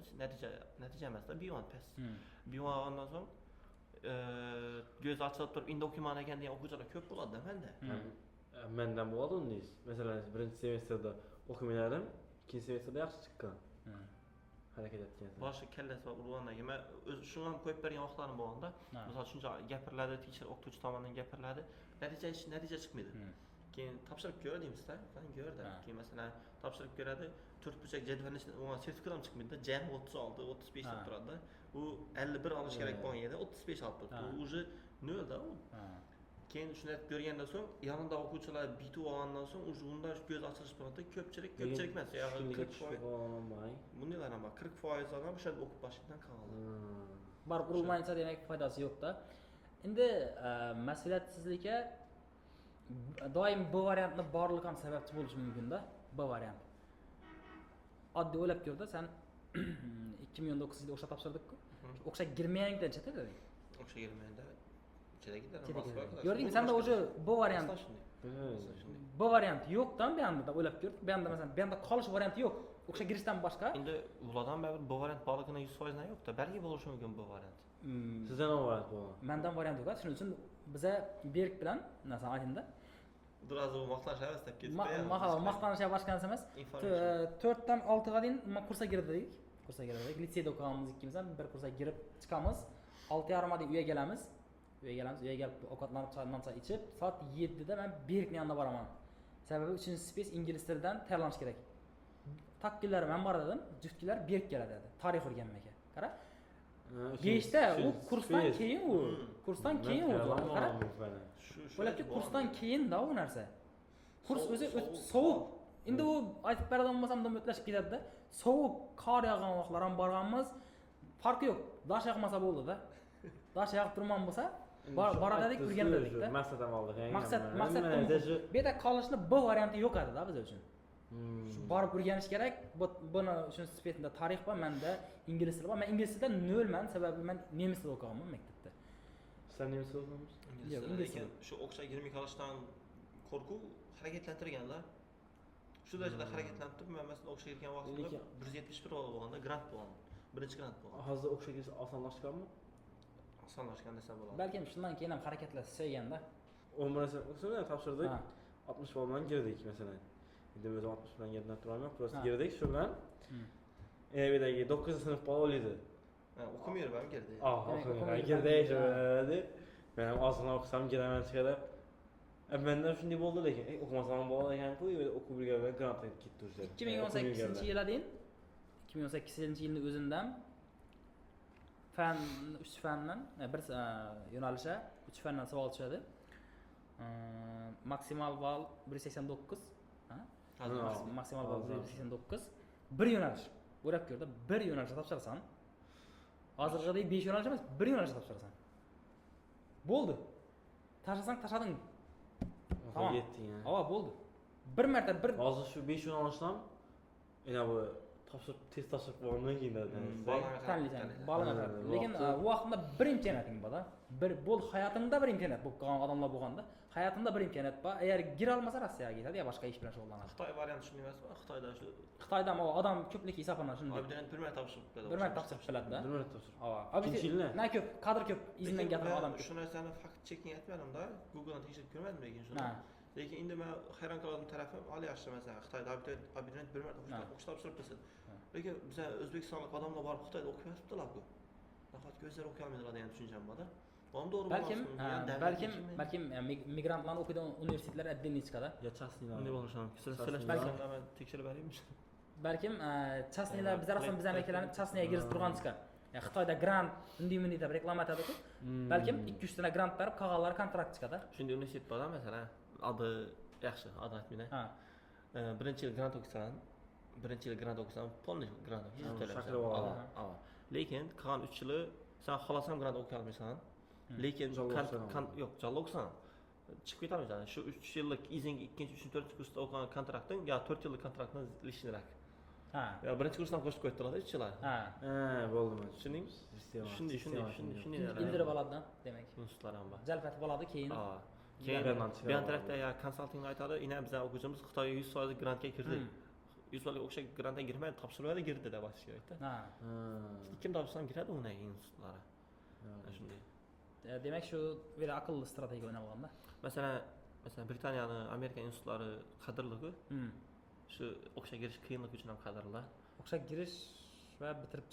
S3: natija emas-da, B1 test. B1 olgandan so'ng ko'z ochilib turib endi o'qiyman ekan degan o'quvchilar ko'p bo'ladi-da menda.
S1: Mendan bo'ladi undaysiz. Masalan, birinchi semestrda o'qimadim, ikkinchi semestrda yaxshi chiqqan. Harakat etgan.
S3: Boshi kallasi urgandan keyin men o'z shuni ham qo'yib bergan vaqtlarim bo'lganda, misol shuncha gapiriladi, teacher o'qituvchi tomonidan gapiriladi, natija chiqmaydi. keyin topshirib ko'ra deymizda, qani ko'rdi. Keyin masalan topshirib ko'radi, 4 burchak jadvalni unga sertifikat ham chiqmaydi, jami 36, 35 deb turadi. U 51 olish kerak bo'lgan yerda 35 olib turibdi. U уже nolda u. Keyin shuni ko'rgandan so'ng yanında o'quvchilar bitib olgandan so'ng уже undan ko'z ochilish bo'ladi. Ko'pchilik emas, ya'ni 40%. Bundalar ham 40% odam o'sha o'qib boshdan qoldi.
S2: Barib urilmaysa demak foydasi yo'q-da. Endi mas'uliyatsizlikka doim bu variantni borligi ham sababchi bo'lishi mumkin-da. Bu variant. Oddiy o'ylab ko'rda, sen 2019 yilda o'sha topshirdik-ku. O'sha girmayangdan chetda deding.
S3: O'sha girmayanda
S2: Gördingmi, senda o'sha bu variant. Bu variant yo'qdan bu yerda o'ylab ko'rdik. Bu yerda masalan, bu yerda qolish varianti yo'q. O'sha girishdan boshqa.
S3: Endi ulardan baribir bu variant borligini 100% yo'q-da. Balki bo'lishi mumkin bu variant.
S1: Sizdan ham variant bor.
S2: Mendan variant yo'q. Shuning uchun biza Berk bilan narsani aytdim-da.
S3: Biraz bu maqtanish deb ketdi.
S2: Maqtanish boshqa narsa emas. 4 dan 6 ga deyim men kursga girdik. Litseyda o'qiganmiz ikkimiz ham bir kursga girib chiqamiz. 6:30 ga uyga kelamiz. Uyga kelib ovqatlanib, choy ichib, soat 7 da men Berkning yonida boraman. Sababi 3-spes ingliz tilidan tayyorlanish kerak. Takkinlar men bor dedim, juftkilar Berk keladi dedi. Tarix o'rganmaga. Qara. 5 da u kursdan keyin u. Kursdan keyin u. Qara. Bo'lakki kursdan keyin da u narsa. Kurs o'zi sovuq. Endi u aytib beradigan bo'lsam da o'tlashib ketadi-da. Sovuq, qor yog'gan vaqtlar ham borganmiz. Farqi yo'q. Dash yog'masa bo'ldi-da. Dash yog'ib turman bo'lsa, boradadik, o'rgandik-da.
S1: Maqsad ham oldik.
S2: Maqsad bu yerda qolishni bu varianti yo'q edi-da biz uchun. Shu borib o'rganish kerak. Buni uchun spetida tarix bor, menda ingliz tili bor. Men ingliz tilida 0 man, sababi men nemis tilida o'qiganman maktabda.
S1: Sen nemis tilida o'qiganmiz?
S3: Yo'q, lekin shu o'qishga girmay qolishdan qo'rquv harakatlantirganda. Shu darajada harakatlantirib, men masalan o'qishga kirgan vaqtimda 171 ball bo'lganda grant bo'lgan. Birinchi grant bo'lgan.
S1: Hozir o'qishga kirish osonlashganmi?
S3: Osonlashgan desam bo'ladi.
S2: Balkim shundan keyin ham harakatlar sezganda.
S1: 11 o'qishni topshirdik. 60 ball bilan girdik masalan. Endi biz 60 bilan yerdan turamiz, prosta girdik shu bilan. Evidagi 9 sinf ball edi.
S3: O'qimayman ham girdi.
S1: O'qimayman girdik deb. Men ham ozgina o'qisam giraman chiqadi. Mendan shunday bo'ldi lekin, o'qimasam bo'ladi ekan-ku, o'qib yurgan grant ketdi o'sha.
S2: 2018-yilga deyim. 2018-yilning o'zindan fan 3 fandan bir yo'nalisha 3 fandan savol tushadi. Maksimal ball 189. Maksimal ball 189. Bir yo'nalish. O'rab ko'rda, bir yo'nalishda topshirasan. Hozirgidek 5 yo'nalish emas, bir yo'nalishda topshirasan. Bo'ldi. Tashlading. Tamam.
S1: Yetding.
S2: Bo'ldi. Bir marta bir
S1: hozir shu 5 yo'nalishdan yana bu topshirib test topshirib bo'lgandan keyin
S2: bolalar. Lekin u vaqtda bir imkoniyating bor-da. Bir bo'l hayotingda bir imkoniyat bo'lib qolgan odamlar bo'lganda, hayotingda bir imkoniyat bor. Agar gira olmasa Rossiyaga ketadi yo boshqa ish bilan shug'ullanadi.
S3: Xitoy varianti shunday emasmi?
S2: Xitoyda odam ko'plik hisoblanadi shunday.
S3: Abituriyent bir marta topshirib biladi.
S2: Bir marta topshirib biladi-da.
S1: Bir marta topshirib.
S2: Abituriyent na ko'p, qadr ko'p, izdan gapirgan odam ko'p.
S3: Shu narsani fakt checking aytmadim-da. Googledan tekshirib ko'rmadim lekin shuni. Lekin endi men hayron qolgan tarafim oli yaxshi masalan Xitoyda abituriyent bir marta o'qish topshirib bilsa. Lekin biz o'zbekistonlik odamlar borib Xitoyda o'qiyaptilar-ku. Nahotki o'zlari o'qiy olmaydilar degan tushuncham bor-da. Ham to'g'ri
S2: balkim migrantlar o'qiydigan universitetlar отдельный chiqadi.
S1: Ya chastnilar.
S3: Bunday bo'lishi mumkin. Sizlar men tekshirib beraymi?
S2: Balkim chastnilar bizlar aslida bizdan vakillanib chastniga kirib turgan chiqar. Xitoyda grant unday deb reklama aytadi-ku. Balkim 2-3 ta grant berib, qog'ozlar kontrakt chiqadi.
S3: Shunday universitet bor masalan, adi yaxshi, adi aytmayman. Birinchi yil grant o'qisam, polniy grant o'qisam. Lekin qolgan 3 yili sen xohlasam grant o'qiy olmaysan. Lekin yo'q, jalla o'qisan. Chiqib ketolmaysan. Shu 3 yillik izing 2-3-4 kursda o'qigan kontrakting yo 4 yillik kontraktdan lishnirak. Ya birinchi kursdan qo'shib qo'ydilar 3 yil.
S1: Bo'ldimi?
S3: Shunday.
S2: Ildirib oladi demak.
S3: Institutlar ham bor.
S2: Jalfatib oladi keyin.
S3: Keyin bu tarafda ya konsalting aytadi, ina bizning o'quvchimiz Xitoyga 100% grantga kirdi. 100% o'sha grantga girmay topshirmadi, girdi deb aytish kerak-da. Kim topsam kiradi unday institutlarga. Shunday.
S2: Demak shu bir aqlli strategiya o'ynab olganda.
S3: Masalan Britaniyaning Amerika institutlari qadrli-ku. Shu o'qishga girish qiyinlik uchun ham qadrli.
S2: O'qishga girish va bitirib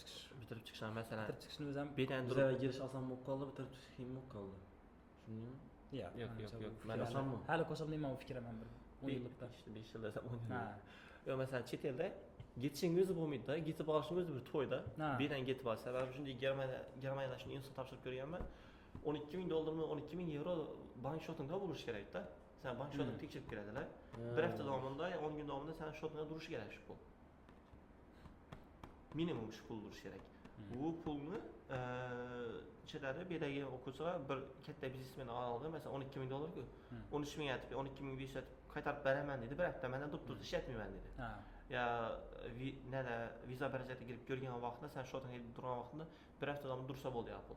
S2: chiqish
S3: ham masalan.
S2: Bitirib chiqishni o'zi ham
S1: bizga girish oson bo'lib qoldi, bitirib chiqish qiyin bo'lib qoldi. Shundaymi?
S2: Yo'q,
S3: Yo'q,
S2: menimcha
S3: yo'q,
S2: bu
S3: mana
S2: fikr
S1: sanmi?
S2: hali qo'shilmayman bu fikrim ham bir 10 yillikda.
S3: İşte 5 yıl desem 10 yıl.
S2: Ha.
S3: Yo mesela chet elda getishing o'zi bo'lmaydi-da, getib olishing o'zi bir to'yda.
S2: Ha.
S3: Birdan getib ol. Sababi shunday Germaniyada shuni insu topshirib ko'rganman. 12.000 dollarmi, 12.000 euro bank shotingda bo'lishi kerak-da. Sen bank shotingni tekshirib ko'radilar. Bir hafta davomida, 10 kun davomida sen shotingda turishi kerak shu pul. Minimum shu pul turishi kerak. Bu pulni ichidagi bedagi o'quvchilar bir katta biznesmen oldi, masalan 12.000 dollar-ku. 13.000 aytib, 12.500 aytib qaytarib beraman dedi. Bir hafta mendan turib ishlatmayman dedi.
S2: Ha.
S3: Ya nada viza barajatga kirib ko'rgan vaqtda sen shotingga kirib turgan vaqtda bir hafta davomida dursa bo'ldi ya pul.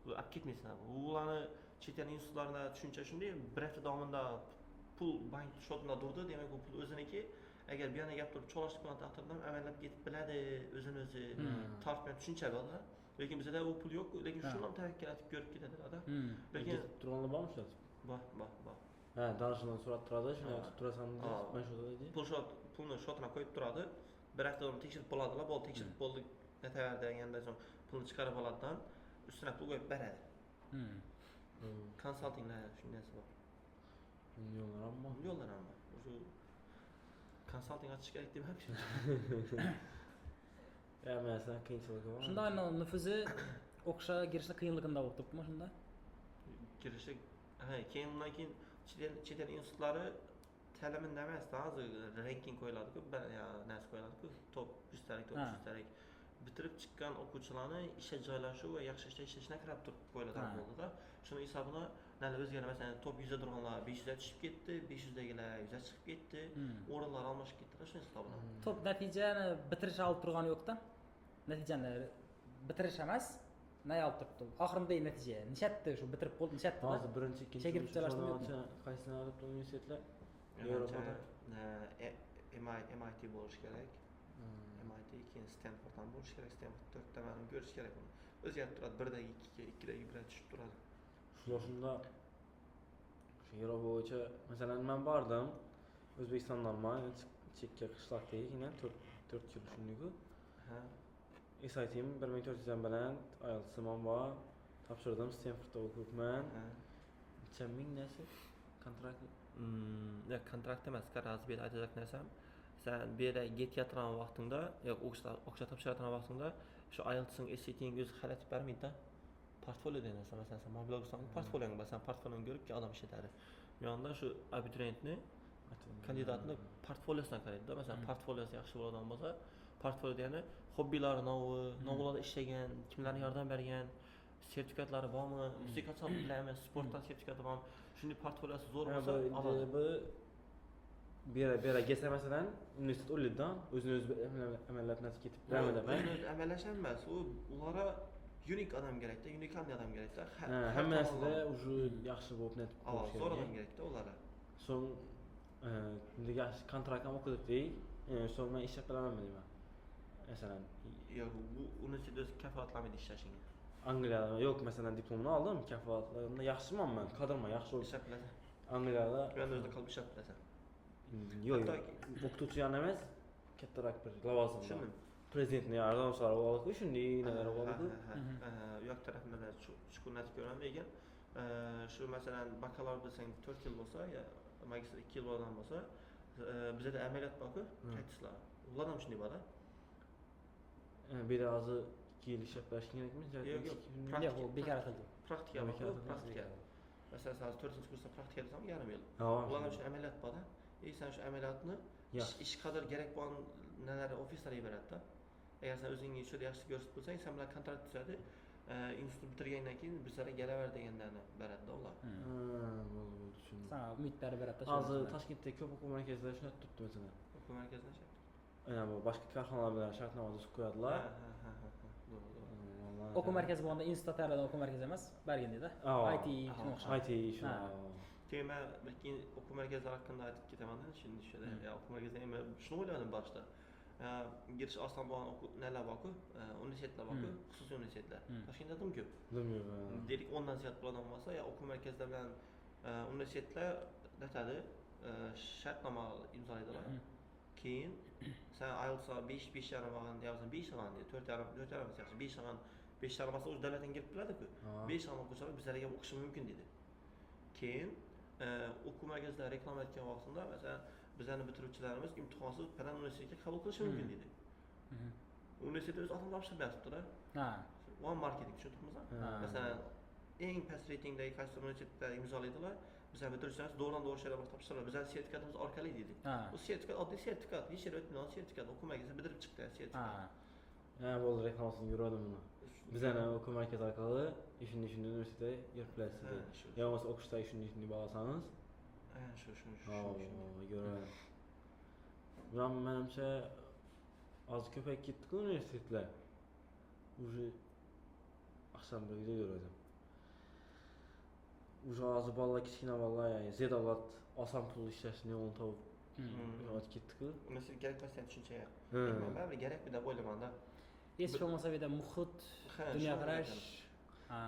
S3: Bu olib ketmaysan. Ularni chet el institutlarida tushuncha shunday, bir hafta davomida pul bank shotida durdi, demak bu pul o'ziniki. Agar bu yana gap turib cholashib qolgan taqdirda amallab ketib biladi, o'zini o'zi tortmay tushuncha bor. Lekin bizda u pul yo'q, lekin shuni ham tavakkal etib ko'rib ketadilar-da. Lekin
S1: turganlar bormi shu?
S3: bor.
S1: Ha, danışmandan so'rab turadi, shuni aytib turasan deb, men shu dedi.
S3: Pulni shotini qo'yib turadi. Bir hafta davomida tekshirib bo'ladilar, bo'ldi tekshirib bo'ldi. Netaverdi deganda so'ng pulni chiqarib oladidan ustiga pul qo'yib beradi. Konsaltinglar shundaysi bor.
S1: Yo'llar ham bor.
S3: Yo'llar ham bor. O'sha konsalting ochish kerak demakchi.
S1: Ya mesela qiyinchiligi bor.
S2: Shunda nufuzi o'qishga kirishni qiyinligida bo'lib turibmi shunda?
S3: Kirishi, keyin undan keyin chet el institutlari ta'limini emas, hozir ranking qo'yiladi-ku, ya narsa qo'yiladi-ku, top 100 talik, top 100 talik. Bitirib chiqqan o'quvchilarni ishga joylashuv va yaxshi ishlashni qarab turib qo'yiladi bo'ldi-da. Shuni hisobini nali o'zgarib, masalan, top 100 da turganlar 500 ga tushib ketdi, 500 dagilar 100 ga chiqib ketdi, o'rinlar almashib ketdi, shuni hisobini.
S2: Top natijani bitirish olib turgani yo'q-da. Natijani bitirish emas, nima olib turibdi? Oxiridagi natija nishatdi, shu bitirib bo'ldi, nishatdi.
S1: Hozir birinchi, ikkinchi qaysini olib turgan universitetlar Yevropada
S3: MIT bo'lishi kerak. MIT keyin Stanford ham bo'lishi kerak. Stanford 4 ta ma'lum ko'rish kerak uni. O'zgarib turadi, birdagi 2 ga, 2dagi 1 ga tushib turadi.
S1: Shunda shu Yevropa bo'yicha masalan men bordim. O'zbekistondanman, chekka qishloqdagi 4 yil shunday-ku.
S3: Ha. SAT'im
S1: 1400 dan bilan IELTS'im bor. Topshirdim, Stanfordda o'qibman. Necha ming narsa kontrakt.
S3: Ya kontrakt emas, qaraz bir aytacak narsam. Sen bir yere ketayotgan vaqtingda, yo'q o'qishga topshirayotgan vaqtingda shu IELTS'ning SAT'ning o'zi xalatib bermaydi-da. Portfolio degan narsa, masalan, sen mobil bo'lsang, portfolioing bor, sen portfolioni ko'rib ki odam ishlatadi. Bu yoqda shu abituriyentni kandidatni portfoliosidan qaraydi-da. Masalan, portfoliosi yaxshi bo'ladigan bo'lsa, portfolio degani hobbilari novularda ishlagan, kimlarga yordam bergan, sertifikatlari bormi, musiqa bilan sportdan sertifikati bormi, shunday portfoliosi zo'r bo'lsa,
S1: bu bera kelsa masalan universitet o'ylaydi-da, o'zini o'zi amallab nasib ketib bermadi.
S3: O'zini amallash emas, ularga unik odam kerak-da, unikalniy odam kerak-da.
S1: Hammasida o'sha yaxshi bo'lib netib
S3: qolish kerak. Zo'r odam kerak-da ularga.
S1: So'ng yaxshi kontrakt ham o'qidik, so'ng men ishlab bilaman deyman. Masalan,
S3: yo'q, bu universitet o'zi kafolatlamaydi ishlashingga.
S1: Angliyada yo'q, masalan, diplomni oldim, kafolatlarimda yaxshiman men, qadrman yaxshi bo'lib
S3: ishlab bilasan.
S1: Angliyada
S3: men o'zida qolib ishlab bilasan.
S1: Yo'q, o'qituvchi ham emas, kattaroq bir lavozim.
S3: Tushundim.
S1: Prezidentni yordamchilari bo'ladi-ku, shunday nalar bo'ladi-ku.
S3: U yoq tarafdan chuqur natib ko'raman, lekin shu masalan bakalavr bilsang 4 yil bo'lsa, yo magistr 2 yil bo'lgan bo'lsa, bizda amaliyot bor-ku, practicelar. Ular ham shunday bo'ladi.
S1: Bir de hozir 2 yil ishlab berish kerakmi?
S2: Yo'q, bu bekor qildi.
S3: Praktika bor, praktika. Masalan, sen 4-kursda praktika qilsang, yarim yil. Ular ham shu amaliyot bor-da. Sen shu amaliyotni ish qadar kerak bo'lgan nalar ofislarga beradi-da. Agar sen o'zingni ishda yaxshi ko'rsatib bo'lsang, sen bilan kontrakt tuzadi. Institut bitirgandan keyin bizlarga kelaver deganlarni beradi-da ular.
S1: Bo'ldi, tushundim.
S2: Sana umidlar beradi.
S1: Hozir Toshkentda ko'p o'quv markazlari shuni turibdi masalan.
S3: O'quv markazida
S1: bu boshqa korxonalar bilan shartnoma tuzib qo'yadilar.
S2: O'quv markazi bo'lganda institut tayyorlagan o'quv markazi emas, Bergendeda. IT shunga o'xshaydi.
S1: IT shuna.
S3: Keyin men lekin o'quv markazlari haqida aytib ketaman-da, shuni tushadi. Ya o'quv markaziga men shuni o'yladim boshda. Girish oson bo'lgan o'quv bor-ku, universitetlar bor-ku, xususiy universitetlar. Toshkentda ham ko'p. Dedik 10 dan ziyod bo'ladigan bo'lsa, ya o'quv markazlari bilan universitetlar natadi shartnoma imzolaydilar. Keyin sen IELTS'a 5.5 olgan deyapsan, 5 olgan deydi, 4.5 yaxshi, 5 olgan, 5 olmasa o'z davlatdan kelib biladi-ku. 5 olgan o'quvchilar bizlarga o'qishi mumkin dedi. Keyin o'quv markazida reklama etgan vaqtida masalan bizlarning bitiruvchilarimiz imtihonsiz Penn universitetiga qabul qilishi mumkin deydi. Universitet o'zi oson topshirmayapti-da.
S2: Ha.
S3: One marketing tushundingizmi? Masalan, eng past reytingdagi qaysi universitetlar imzolaydilar, bizlar bitiruvchilarimiz doğrudan-doğru ishlar topshiradilar. Bizlar sertifikatimiz orqali deydi. Bu sertifikat oddiy sertifikat, hech yer o'tmaydigan sertifikat. O'quv markazida bitirib chiqdi sertifikat.
S1: Ha, bo'ldi, reklamasini ko'rdim buni. Bizani o'quv markazi orqali ishni universitetda yurib bilasizlar. Yo bo'lmasa o'qishda ishni bog'lasangiz.
S3: Shu.
S1: Ko'raman. Buram menimcha hozir ko'payib ketdi-ku universitetlar. Уже akşam bir video gördüm. Уже hozir bolalar kichkina bolalar, ya'ni zedavlat oson pul ishlashni yo'lini topib o'tib ketdi-ku.
S3: Universitet kerakmas degan tushuncha yo'q. Men baribir kerakmi deb o'ylayman-da.
S2: Hech bo'lmasa bu yerda muhit, dunyoqarash.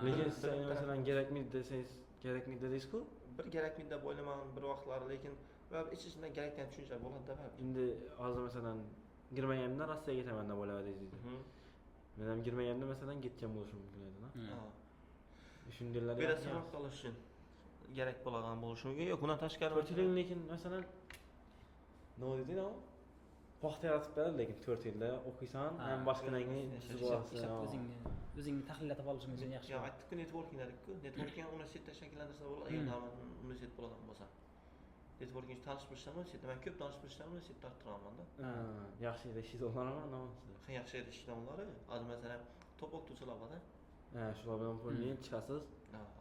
S1: Lekin siz masalan kerakmi desangiz, kerakmi dedingiz-ku?
S3: Bir kerakmi deb o'ylayman bir vaqtlar, lekin baribir ichidan kerak degan tushuncha bo'ladi-da baribir.
S1: Endi hozir masalan girmaganimda Rossiyaga ketaman deb o'ylayapsiz. Men ham girmaganimda masalan ketgan bo'lishim mumkin edi-da. Shundaylar.
S3: Bir sabab qilish uchun kerak bo'lgan bo'lishi mumkin. Yo'q, bundan tashqari
S1: 4 yil lekin masalan nima deding-a? Vaqt yaratib beradi, lekin 4 yilda o'qiysan, ham boshqanangni chizib olasan.
S2: O'zingni tahlil etib olishing uchun yaxshi.
S3: Yo, aytdik-ku, networking dedik-ku. Networking universitetda shakllantirsa bo'ladi, agar davlat universitet bo'ladigan bo'lsa. Networking tanish bilishdan universitetda men ko'p tanish bilishdan universitetda orttiraman-da.
S1: Yaxshi ishlaysiz olarmi, nima?
S3: Yaxshi ishlaydigan ular. Hozir masalan top o'qituvchilar bor-da.
S1: Shular bilan pulni chiqasiz.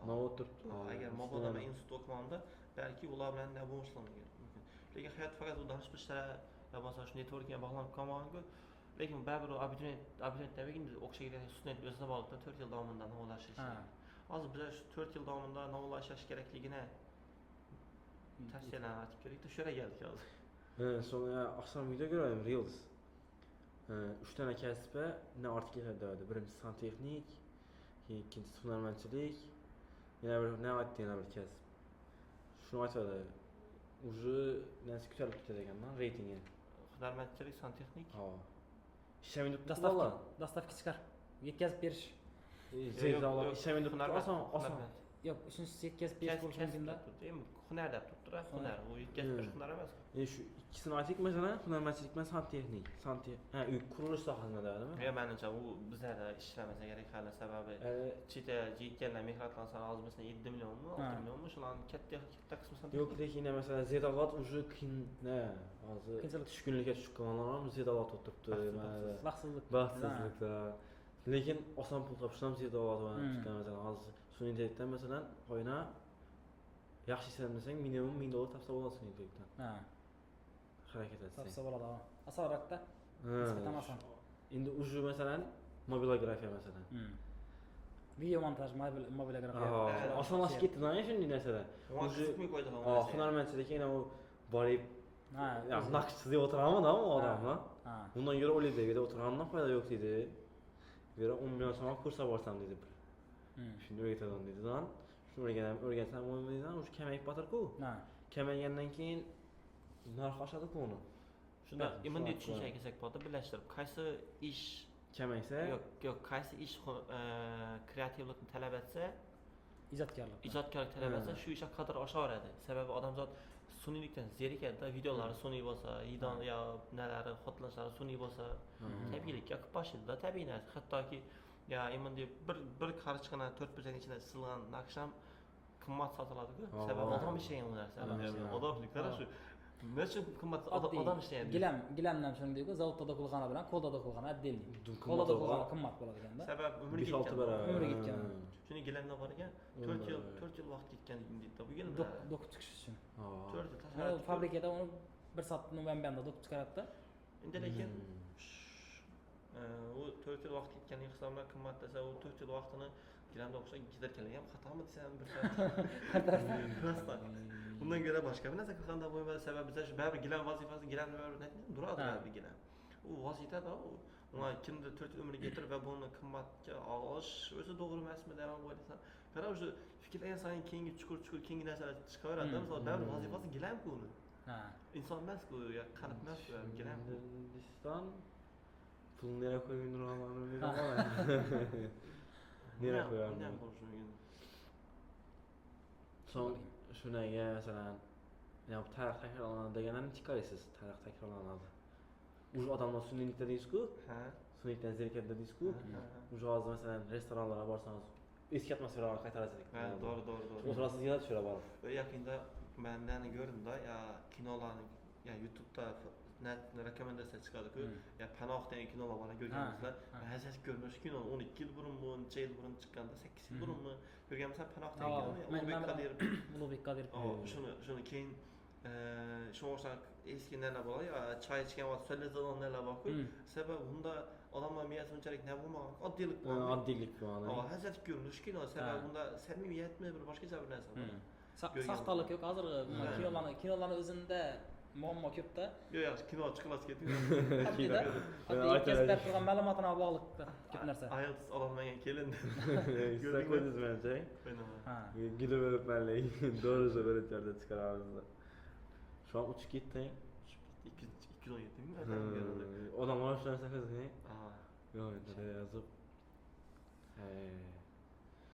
S1: Nima o'tiribdi?
S3: Agar mobodo men institut o'qimamda, balki ular bilan nima bo'lishim mumkin. Lekin hayot faqat u tanish bilishlar va masalan shu networkingga bog'lanib qolmagan-ku. Lekin baribir abituriyent demek o'qishga ketgan student o'zida bog'liqda 4 yil davomida navolash ishlaydi. Hozir biz shu 4 yil davomida navolash kerakligini tavsiyalarni aytib kerak-da, shu yerga keldik hozir.
S1: Sonra akşam video gördüm Reels. 3 tane kasbe ne artık yerlerde. Birincisi santexnik, ikincisi hunarmandchilik, yana bir ne aytdi yana bir kasb. Shuni aytadi. Уже nasi ko'tarib ketadi ekan-da reytingi.
S3: Hunarmandchilik, santexnik.
S1: Ha. İşlemin
S2: Dostavka chiqar. Yetkazib berish.
S1: Zeydalar işlemin oson.
S2: Yo'q, uchinchisi yetkazib berish bo'lishi mumkin-da.
S3: Hunar deb turibdi, hunar. U yetkazib berish hunar emas.
S1: Shu ikkisini aytdik masalan, hunarmandchilik bilan santexnik. Uy qurilish sohasida dedimi?
S3: Men menimcha u bizlarda ishlamasa kerak hali sababi cheta yetganlar mehnatlan soni hozir masalan 7 millionmi, 6 millionmi, shularning katta qismi santexnik.
S1: Yo'q, lekin masalan zedavlat уже hozir tushkunlikka tushib qolganlar zedavlat o'tiribdi. Baxtsizlikda. Lekin oson pul topish ham zedavlat bilan chiqqan masalan hozir sun'iy intellektdan masalan oyna yaxshi ishlasam desang minimum $1000 topsa bo'ladi sun'iy intellektdan. Harakat etsang.
S2: Topsa bo'ladi. Osonroqda. Nisbatan oson.
S1: Endi уже masalan mobilografiya masalan.
S2: Video montaj, mobilografiya.
S1: Osonlashib ketdi-da shunday narsalar.
S3: Уже
S1: hunarmandchilik yana u borib naqsh chizib o'tiraman-da u odamlar. Bundan ko'ra o'ylaydi, yerda o'tirgandan foyda yo'q deydi. Bera 10 million so'm kursga borsam deydi. Shuni o'rgataman deydi-dan. Shuni o'rgansam bo'lmaydi-dan, o'sha kamayib botir-ku. Kamaygandan keyin narx oshadi-ku uni.
S3: Shunda bunday tushunchaga kelsak bo'ladi, birlashtirib qaysi ish
S1: kamaysa,
S3: yo'q, qaysi ish kreativlikni talab etsa, ijodkorlik talab etsa, shu ishga qadar oshaveradi. Sababi odamzod sun'iylikdan zerikadi-da, videolari sun'iy bo'lsa, yo nalari, xotilashlari sun'iy bo'lsa, tabiiylikka qilib boshlaydi-da, tabiiy narsa. Hattoki ya endi bir qarichqina 4 burchakning ichida chizilgan naqsh ham qimmat sotiladi-ku. Sababi odam ishlagan u narsa. Odamlik qarashu. Nechun qimmat odam ishlaydi.
S2: Gilamdan shunday-ku, zavodda do'qilgani bilan qo'lda do'qilgani отдельный. Qo'lda do'qilgani qimmat bo'ladi ekanda.
S3: Sabab umri
S2: ketgan.
S3: Shuni gilamda bor ekan, 4 yil vaqt ketgan deydi. Bu gilamda
S2: do'qib chiqish uchun.
S3: 4 yil.
S2: Fabrikada uni bir soatni banda do'qib chiqaradi-da.
S3: Endi lekin u 4 yil vaqt ketganini hisoblab qimmat desa, u 4 yil vaqtini gilamda o'xshab ketarkanlar ham xatomi desam bir soat. Bundan ko'ra boshqa bir narsa qilganda bo'lmaydi. Sababi biz shu baribir gilam vazifasi gilamni duradi baribir gilam. U vosita-da, unga kimdir 4 yil umri yetirib va buni qimmatga olish o'zi to'g'ri emasmi deb o'ylasam. Qara o'sha fikrlagan sayin keyingi chuqur keyingi narsalar chiqaveradi. Misol baribir vazifasi gilam-ku uni. Inson emas-ku, qalb emas-ku, gilam-ku.
S1: Hindiston pulni nereye koyayım nurlarını bilmiyorum ama. Nereye koyarım?
S3: Ne yapalım?
S1: Son şunayga mesela ya bu tarix takrorlanadi degandan chiqarasiz. Tarix takrorlanadi. Uj adamlar sunnilikda deysiz-ku.
S3: Ha.
S1: Sunnilikdan zerikadi deysiz-ku. Uj hozir mesela restoranlarga borsangiz eski atmosferaga qaytarasiz.
S3: Ha, doğru.
S1: Oturasınız ya şöyle barıp.
S3: Ve yakında ben de gördüm da ya kinolarni ya YouTube'da rekomendatsiya chiqadi-ku. Ya Panoh degan kinolar bor, ko'rganmizlar. Hazır görmüş kino 12 yil burun, necha yil burun chiqqanda 8 yil burunmi ko'rganmizlar Panoh degan kinoni. Ulug'bek Qodirov.
S2: Ulug'bek Qodirov.
S3: Şunu keyin şuna o'xshab eski nelar bor ya choy ichgan vaqt so'lazadigan nelar bor-ku. Sababi bunda odamlar miyasi unchalik ne bo'lmagan, oddiylik bor.
S1: Oddiylik bor.
S3: Hazır görmüş kino sababi bunda samimiyatmi bir boshqacha bir narsa bor.
S2: Saxtalik yo'q. Hozir kinolarning o'zida muammo ko'p-da.
S3: Yo'q, yaxshi kino chiqilasi ketdi.
S2: Haqiqatda. Yetkazib turgan ma'lumotlarga bog'liq ko'p narsa.
S3: Ayolsiz ololmagan kelin.
S1: Siz ko'rdingiz menimcha.
S3: Ha.
S1: Gülüp verip benle doğrusu böyle içeride çıkararız. Şu an uçup gittin.
S3: 217 mi? Adam görüldü.
S1: Odamlar hoşlanırsa kız ne?
S3: Aha.
S1: Yok, yazıp.